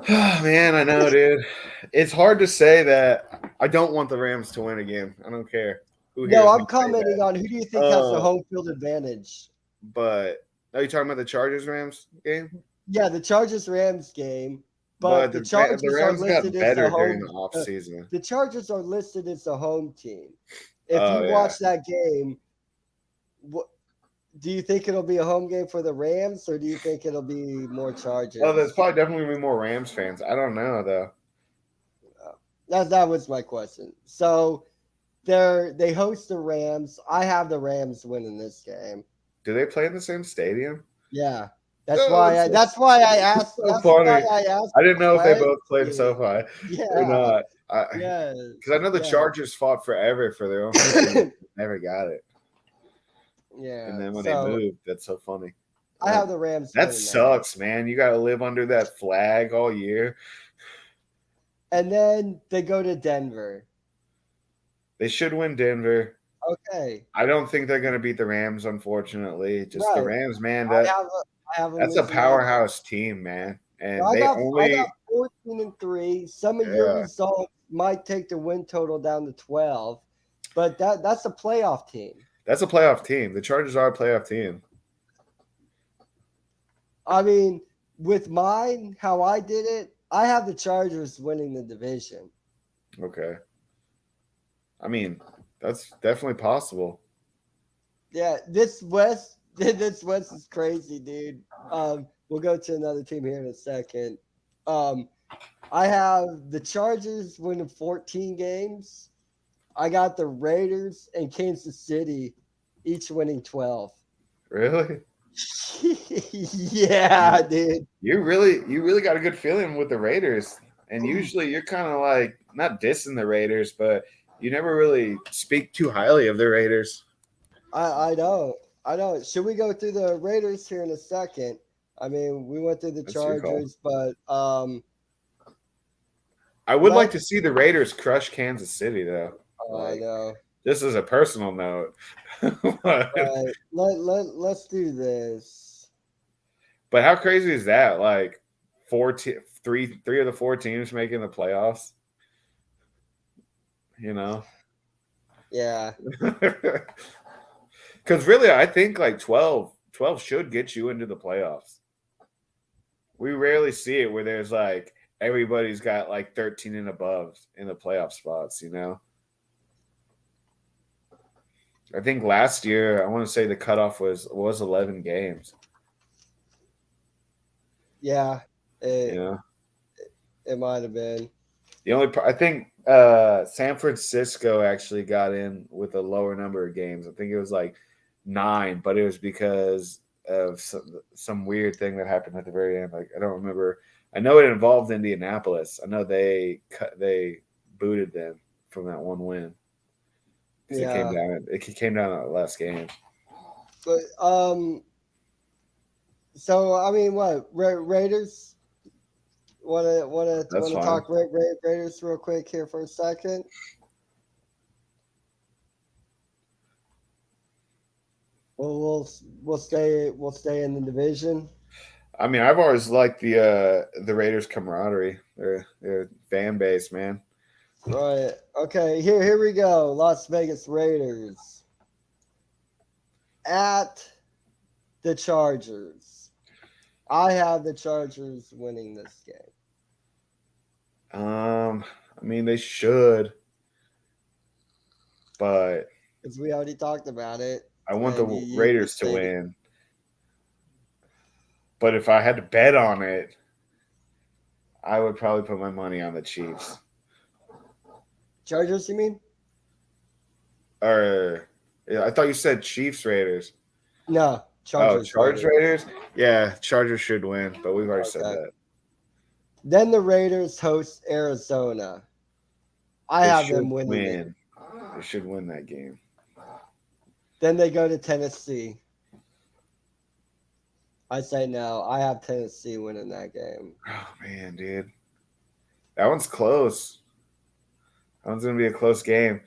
Man, I know, dude. It's hard to say that I don't want the Rams to win again. I don't care. No, I'm commenting on who do you think has the home field advantage? But are you talking about the Chargers-Rams game? Yeah, the Chargers-Rams game. But the Chargers Rams are got listed better as the during home. the offseason. The Chargers are listed as the home team. If you watch that game, do you think it'll be a home game for the Rams, or do you think it'll be more Chargers? Oh, there's probably definitely gonna be more Rams fans. I don't know though. That was my question. So they host the Rams. I have the Rams winning this game. Do they play in the same stadium? Yeah. That's why I asked. So that's funny. why I asked. I didn't know if they both played in SoFi or not. Yeah. Because I know the Chargers fought forever for their own team. Never got it. Yeah. And then when they moved, that's so funny. I have the Rams. That sucks, man. You got to live under that flag all year. And then they go to Denver. They should win Denver. Okay. I don't think they're going to beat the Rams, unfortunately. Just the Rams, man. That's a powerhouse team, man. And I got 14-3. Some of your results might take the win total down to 12, but that's a playoff team. That's a playoff team. The Chargers are a playoff team. I mean, with mine, how I did it, I have the Chargers winning the division. Okay. I mean, that's definitely possible. Yeah, this West is crazy, dude. We'll go to another team here in a second. I have the Chargers winning 14 games. I got the Raiders and Kansas City each winning 12. Really? Yeah, dude. You really got a good feeling with the Raiders. And usually you're kind of like not dissing the Raiders, but you never really speak too highly of the Raiders. I know. Should we go through the Raiders here in a second? I mean, we went through the Chargers, but I would like to see the Raiders crush Kansas City, though. I know. This is a personal note. Right. Let's do this. But how crazy is that? Like three of the four teams making the playoffs. You know? Yeah. Because really, I think like 12 should get you into the playoffs. We rarely see it where there's like everybody's got like 13 and above in the playoff spots, you know? I think last year I want to say the cutoff was 11 games. Yeah, You it know, it might have been. I think San Francisco actually got in with a lower number of games. I think it was like 9, but it was because of some weird thing that happened at the very end. Like I don't remember. I know it involved Indianapolis. I know they booted them from that one win because Yeah, it came down to the last game. but so I mean, what Raiders? That's Want to fine. talk Raiders real quick here for a second? Well, we'll stay in the division. I mean, I've always liked the Raiders camaraderie. Their fan base, man. Right. Okay. Here we go. Las Vegas Raiders at the Chargers. I have the Chargers winning this game. I mean they should, but Because we already talked about it. I want And the you Raiders to say win. But if I had to bet on it, I would probably put my money on the Chiefs. Chargers, you mean? Or yeah, I thought you said Chiefs Raiders. No, Oh, Chargers. Chargers Raiders. Raiders? Yeah, Chargers should win, but we've already said Okay. that. Then the Raiders host Arizona. I They have should them winning it. win. They should win that game. Then they go to Tennessee. I say no. I have Tennessee winning that game. Oh man, dude. That one's close. That one's gonna be a close game.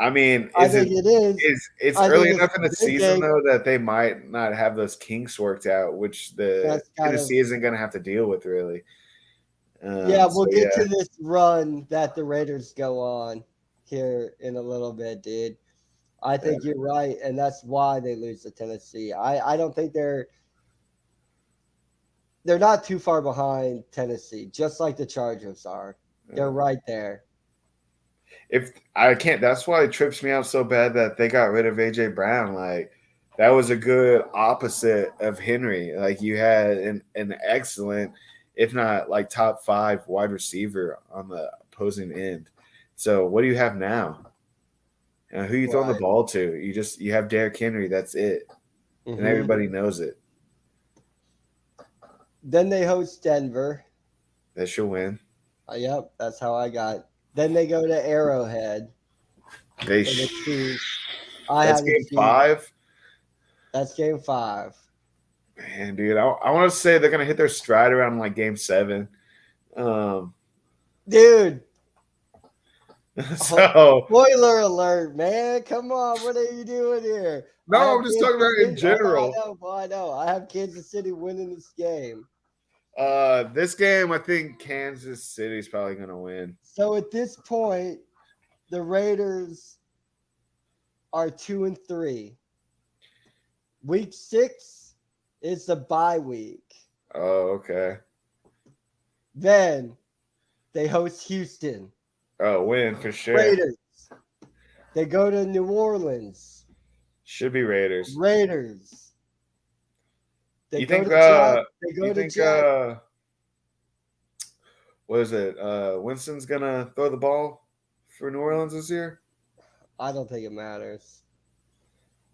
I mean, I think it is. is it's I early think enough it's in a the big season game. though that they might not have those kinks worked out, which the That's kind of Tennessee isn't going to have to deal with really. yeah. So We'll get yeah, to this run that the Raiders go on here in a little bit, dude. I yeah. think you're right, and that's why they lose to Tennessee. I don't think they're not too far behind Tennessee, just like the Chargers are. They're right there. If I can't, that's why it trips me out so bad that they got rid of AJ Brown. Like that was a good opposite of Henry. Like you had an excellent, if not like top 5 wide receiver on the opposing end. So what do you have now? Who you throwing the Right. ball to? You have Derrick Henry. That's it, and Hmm. everybody knows it. Then they host Denver. They should win. Yep, that's how I got. Then they go to Arrowhead They for the sh- Chiefs. I that's have the game Chiefs. 5. That's game 5. Man, dude, I want to say they're gonna hit their stride around like game 7. Um, Dude, so spoiler alert, man. Come on, what are you doing here? I no, have I'm just talking Kansas about in City. general. I know. I have Kansas City winning this game. This game, I think Kansas City's probably gonna win. So at this point, the Raiders are 2-3. Week 6 is the bye week. Oh, okay. Then they host Houston. Oh, win for sure. Raiders. They go to New Orleans. Should be Raiders. Raiders. They You go think? to Jack. They You go to think? Jack. What is it? Winston's gonna throw the ball for New Orleans this year. I don't think it matters.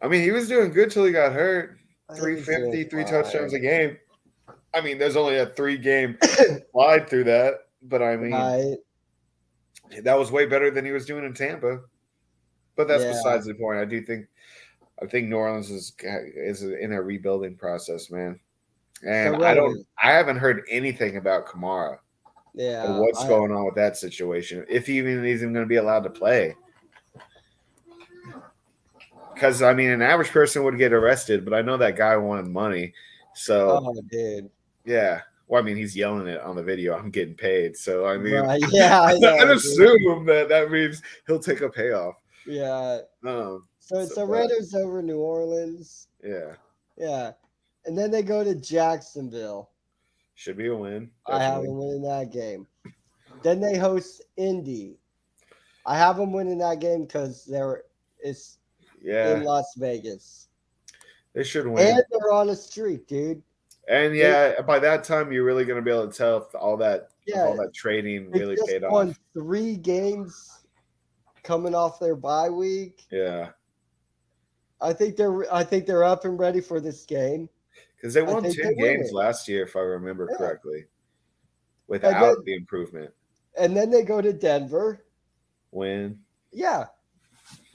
I mean, he was doing good till he got hurt. I think he's doing 350, 3 fine. touchdowns a game. I mean, there's only a 3-game slide through that, but I mean, Right. that was way better than he was doing in Tampa. But that's Yeah. besides the point. I think New Orleans is in a rebuilding process, man. And So Raiders. I haven't heard anything about Kamara Yeah. and what's going on with that situation. If he even is going to be allowed to play. Because I mean, an average person would get arrested, but I know that guy wanted money. So Oh, dude. yeah. Well, I mean, he's yelling it on the video. I'm getting paid. So I mean, Right. Yeah, I know. I'd assume that means he'll take a payoff. Yeah. So but- Raiders over New Orleans. Yeah. Yeah. And then they go to Jacksonville. Should be a win. I have them winning that game. Then they host Indy. I have them winning that game because It's Yeah, in Las Vegas. they should win. And they're on a streak, dude. And yeah, by that time, you're really going to be able to tell if all that trading They really just paid won off. 3 games coming off their bye week. Yeah, I think they're up and ready for this game. because they won think 10 they win games it. last year, if I remember Yeah. correctly, And without the improvement. then they go to Denver. Win. Yeah.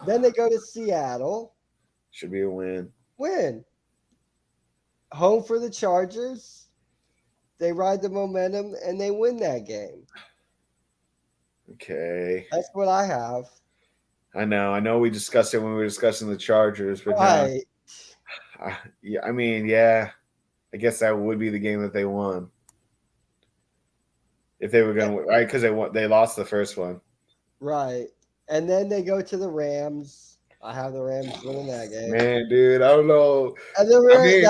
Then they go to Seattle. Should be a win. Win. Home for the Chargers. They ride the momentum and they win that game. Okay. That's what I have. I know. We discussed it when we were discussing the Chargers, but Right. yeah. I mean, yeah. I guess that would be the game that they won if they were going to win, right? Because they lost the first one. Right. And then they go to the Rams. I have the Rams winning that game. Man, dude, I don't know. And the Raiders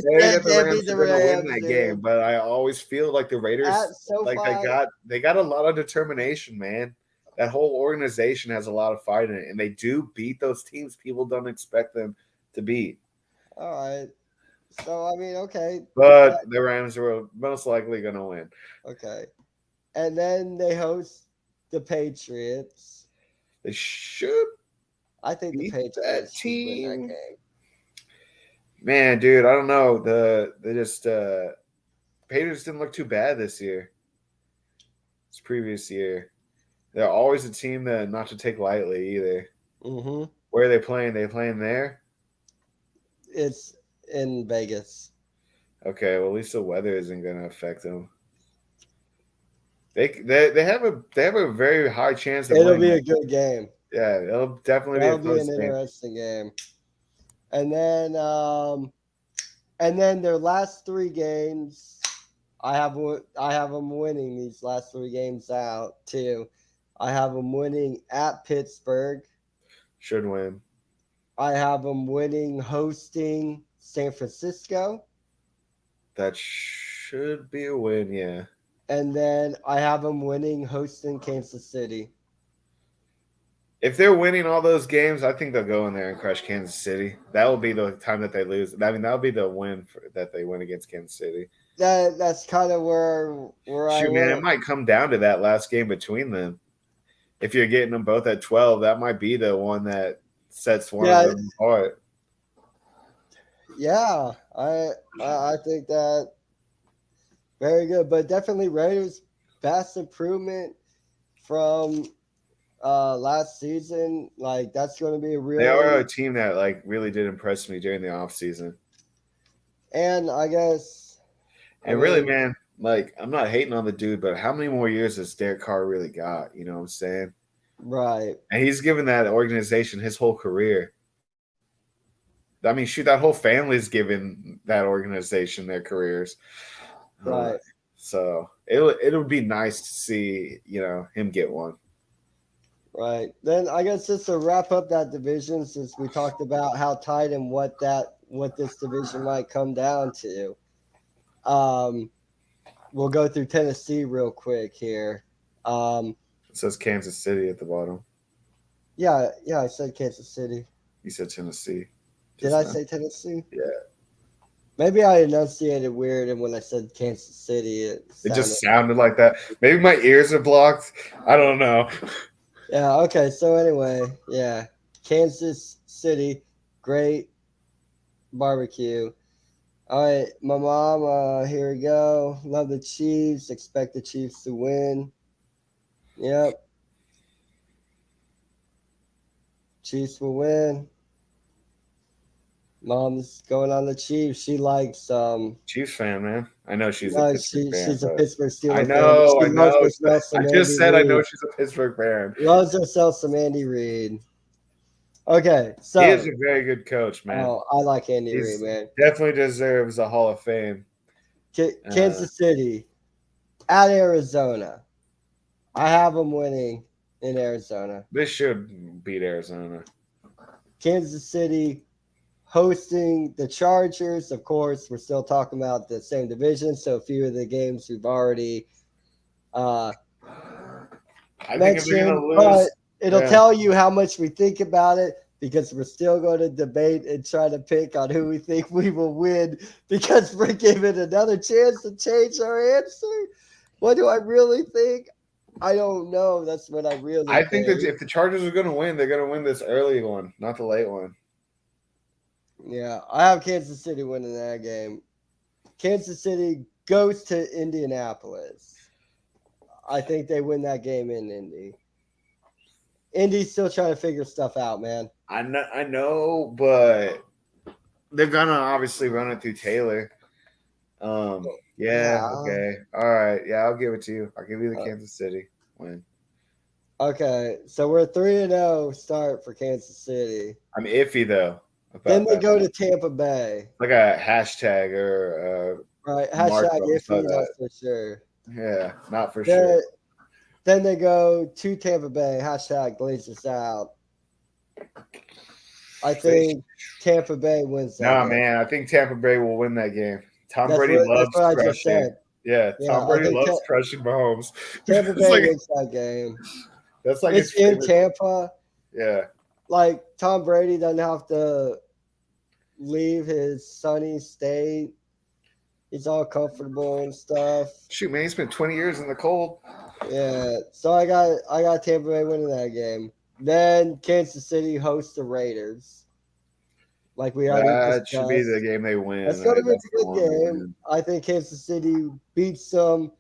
that the can't Rams be are the going to win Rams, that dude. game, but I always feel like the Raiders, At SoFi, like they got a lot of determination, man. That whole organization has a lot of fight in it, and they do beat those teams people don't expect them to beat. All right. So I mean, okay. But the Rams are most likely going to win. Okay. And then they host the Patriots. They should. I think the Patriots should win that game. Man, dude, I don't know. Patriots didn't look too bad this year. This previous year, they're always a team that not to take lightly either. Mm-hmm. Where are they playing? They playing there? It's in Vegas. Okay, well at least the weather isn't going to affect them. They have a very high chance of It'll winning. be a good game. Yeah, it'll definitely That'll be an interesting game. And then their last 3 games, I have them winning these last 3 games out too. I have them winning at Pittsburgh. Should win. I have them winning hosting San Francisco. That should be a win, yeah. And then I have them winning hosting Kansas City. If they're winning all those games, I think they'll go in there and crush Kansas City. That will be the time that they lose. I mean, that'll be the win that they win against Kansas City. That's kind of where I man, it might come down to that last game between them. If you're getting them both at 12, that might be the one that sets one of them apart. Yeah, I think that very good, but definitely Raiders vast improvement from last season. Like that's going to be a real. They are a team that like really did impress me during the offseason. And I guess. Really, man, like I'm not hating on the dude, but how many more years has Derek Carr really got? You know what I'm saying? Right. And he's given that organization his whole career. I mean, shoot, that whole family's given that organization their careers. Right. So it would be nice to see, him get one. Right. Then I guess just to wrap up that division, since we talked about how tight and what this division might come down to. We'll go through Tennessee real quick here. It says Kansas City at the bottom. Yeah, I said Kansas City. You said Tennessee. Did I say Tennessee? Yeah. Maybe I enunciated weird, and when I said Kansas City, it just sounded like that. Maybe my ears are blocked. I don't know. Yeah, okay. So anyway, yeah. Kansas City, great barbecue. All right, my mom, here we go. Love the Chiefs. Expect the Chiefs to win. Yep. Chiefs will win. Mom's going on the Chiefs. She likes Chiefs fan, man. I know she's a Pittsburgh fan. She's a Pittsburgh Steelers fan. I know. I just said Reed. I know she's a Pittsburgh fan. Loves herself some Andy Reid. Okay, so he is a very good coach, man. Oh, I like Andy Reid, man. Definitely deserves a Hall of Fame. Kansas City at Arizona. I have them winning in Arizona. They should beat Arizona. Kansas City hosting the Chargers. Of course, we're still talking about the same division, so a few of the games we've already I think if they're going to lose, It'll tell you how much we think about it because we're still going to debate and try to pick on who we think we will win because we're given another chance to change our answer. What do I really think? I don't know. That's what I really I think that if the Chargers are going to win, they're going to win this early one, not the late one. Yeah, I have Kansas City winning that game. Kansas City goes to Indianapolis. I think they win that game in Indy. Indy's still trying to figure stuff out, man. I know, but they're gonna obviously run it through Taylor. Yeah, okay, all right, yeah, I'll give it to you. I'll give you the Kansas City win. Okay, so we're 3-0 start for Kansas City. I'm iffy though. Then they go to Tampa Bay. Like a hashtag or right, hashtag iffy, not for sure. Yeah, not for sure. Then they go to Tampa Bay. Hashtag Blazers out. I think Tampa Bay wins that game. Man, I think Tampa Bay will win that game. Tom Brady loves crushing. Yeah, Tom Brady loves crushing Mahomes. Tampa Bay wins that game. That's like it's in Tampa. Yeah. Like Tom Brady doesn't have to leave his sunny state. He's all comfortable and stuff. Shoot, man, he spent 20 years in the cold. Yeah, so I got Tampa Bay winning that game. Then Kansas City hosts the Raiders. Like we already discussed. That should be the game they win. That's going to be a good game. I think Kansas City beats them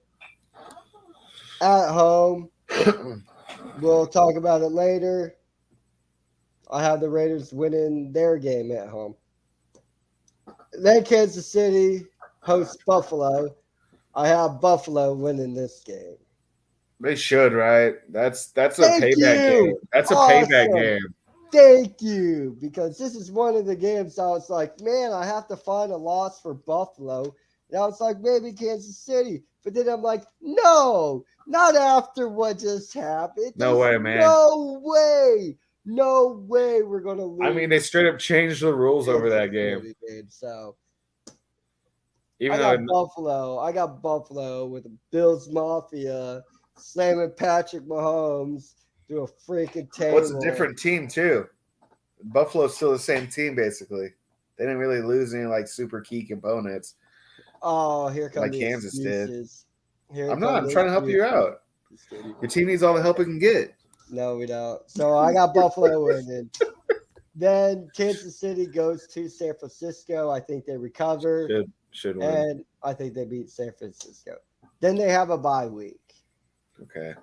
at home. We'll talk about it later. I have the Raiders winning their game at home. Then Kansas City hosts Buffalo. I have Buffalo winning this game. They should, right? That's a payback game. That's awesome. A payback game. Thank you. Because this is one of the games I was like, man, I have to find a loss for Buffalo. And I was like, maybe Kansas City. But then I'm like, no, not after what just happened. No way, man. No way. No way we're going to lose. I mean, they straight up changed the rules over that game. So I got Buffalo with the Bills Mafia slamming Patrick Mahomes through a freaking table. Well, it's a different team, too. Buffalo's still the same team, basically. They didn't really lose any, like, super key components. Oh, here comes like Kansas excuses. did. I'm trying to help you out. Your team needs all the help it can get. No, we don't. So I got Buffalo winning. Then Kansas City goes to San Francisco. I think they recover. Should win. And I think they beat San Francisco. Then they have a bye week. Okay.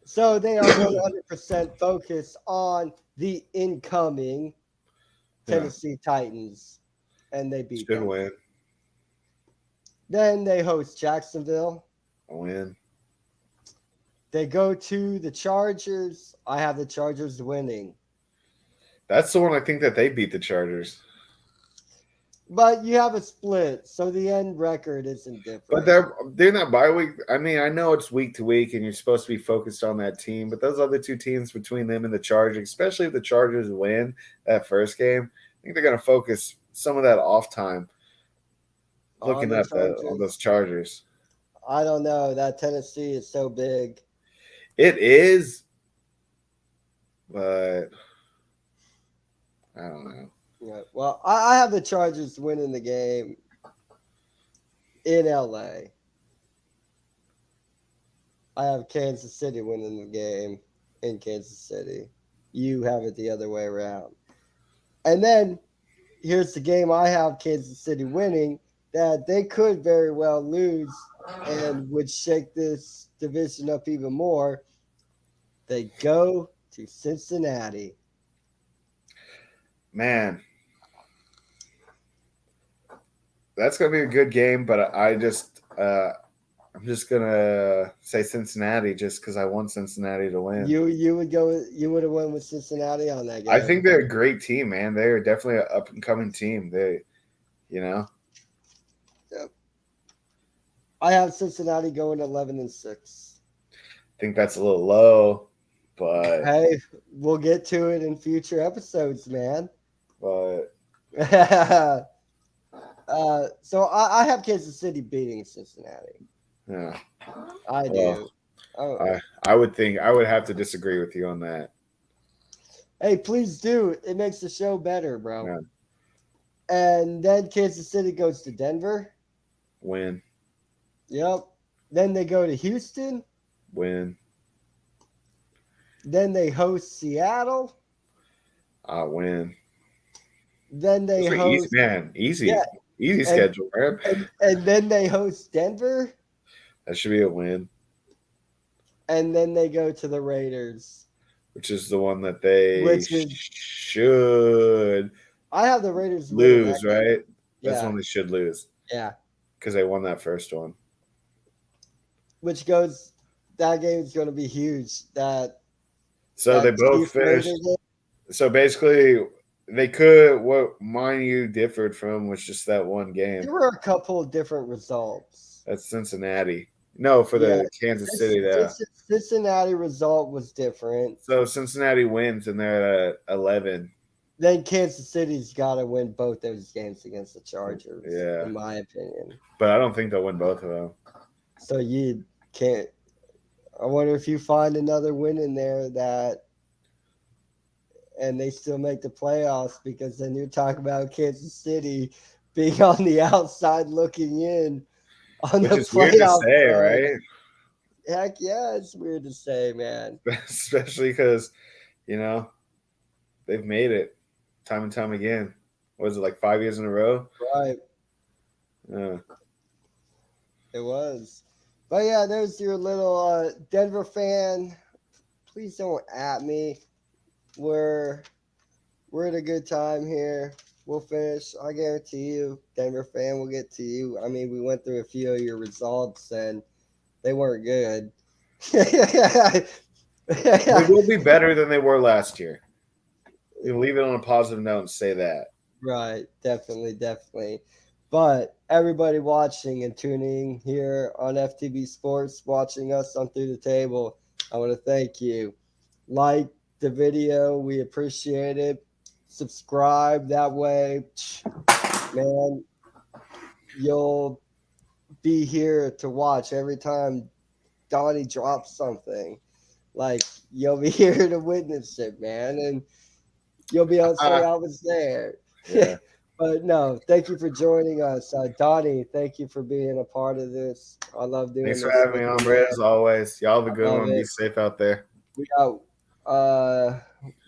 So they are 100% focused on the incoming Tennessee Titans. And they beat them. Should win. Then they host Jacksonville. A win. They go to the Chargers. I have the Chargers winning. That's the one I think that they beat the Chargers. But you have a split, so the end record isn't different. But they're in that bye week. I mean, I know it's week to week, and you're supposed to be focused on that team. But those other two teams between them and the Chargers, especially if the Chargers win that first game, I think they're going to focus some of that off time looking at on those Chargers. I don't know. That Tennessee is so big. It is, but I don't know. Yeah, well, I have the Chargers winning the game in LA. I have Kansas City winning the game in Kansas City. You have it the other way around. And then here's the game I have Kansas City winning that they could very well lose and would shake this division up even more. They go to Cincinnati. Man, that's going to be a good game, but I'm just going to say Cincinnati just because I want Cincinnati to win. You would have won with Cincinnati on that game. I think they're a great team, man. They're definitely an up and coming team. Yep. I have Cincinnati going 11-6. I think that's a little low, but hey, we'll get to it in future episodes, man. But so I have Kansas City beating Cincinnati. Yeah, I do. Oh, I would have to disagree with you on that. hey, please do. It makes the show better, bro. Yeah. And then Kansas City goes to Denver. Win. Yep. Then they go to Houston. Win. Then they host Seattle. Win. Then they Those are host easy yeah, schedule, man. and then they host Denver. That should be a win. And then they go to the Raiders, which is the one that they which is should I have the Raiders winning lose, that game. right? That's Yeah. one they should lose. Yeah. Because they won that first one. That game is going to be huge. So they both finished. So basically, they could. What mine you differed from was just that one game. There were a couple of different results. That's Cincinnati. No, for the Kansas City. Cincinnati result was different. So Cincinnati wins, and they're at 11. Then Kansas City's got to win both those games against the Chargers, Yeah, in my opinion. But I don't think they'll win both of them. So you can't. I wonder if you find another win in there and they still make the playoffs, because then you're talking about Kansas City being on the outside looking in on Which the is weird to say, right? Heck yeah, it's weird to say, man. Especially because, they've made it time and time again. Was it like 5 years in a row? Right. Yeah. It was. But yeah, there's your little Denver fan. Please don't at me. We're at a good time here. We'll finish. I guarantee you, Denver fan, we'll get to you. I mean, we went through a few of your results and they weren't good. They will be better than they were last year. You leave it on a positive note and say that. Right. Definitely. But everybody watching and tuning here on FTB Sports, watching us on Through the Table, I want to thank you. Like the video. We appreciate it. Subscribe. That way, man, you'll be here to watch every time Donnie drops something. Like, you'll be here to witness it, man. And you'll be able to say I was there. Yeah. But no, thank you for joining us. Donnie, thank you for being a part of this. I love doing Thanks this. for having me on, Brit, as always. Y'all have a good one. Be safe out there. We got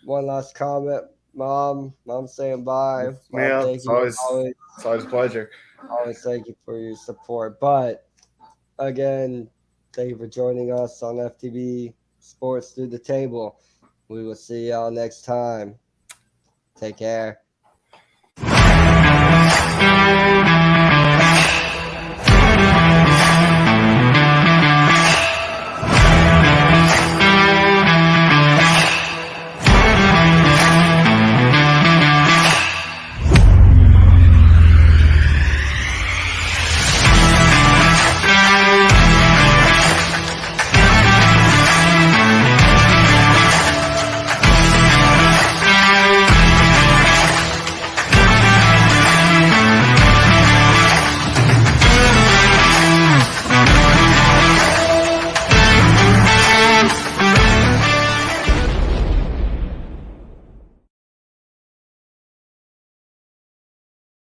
one last comment. Mom saying bye. Mom, it's always a pleasure. Always thank you for your support. But again, thank you for joining us on FTB Sports Through the Table. We will see y'all next time. Take care.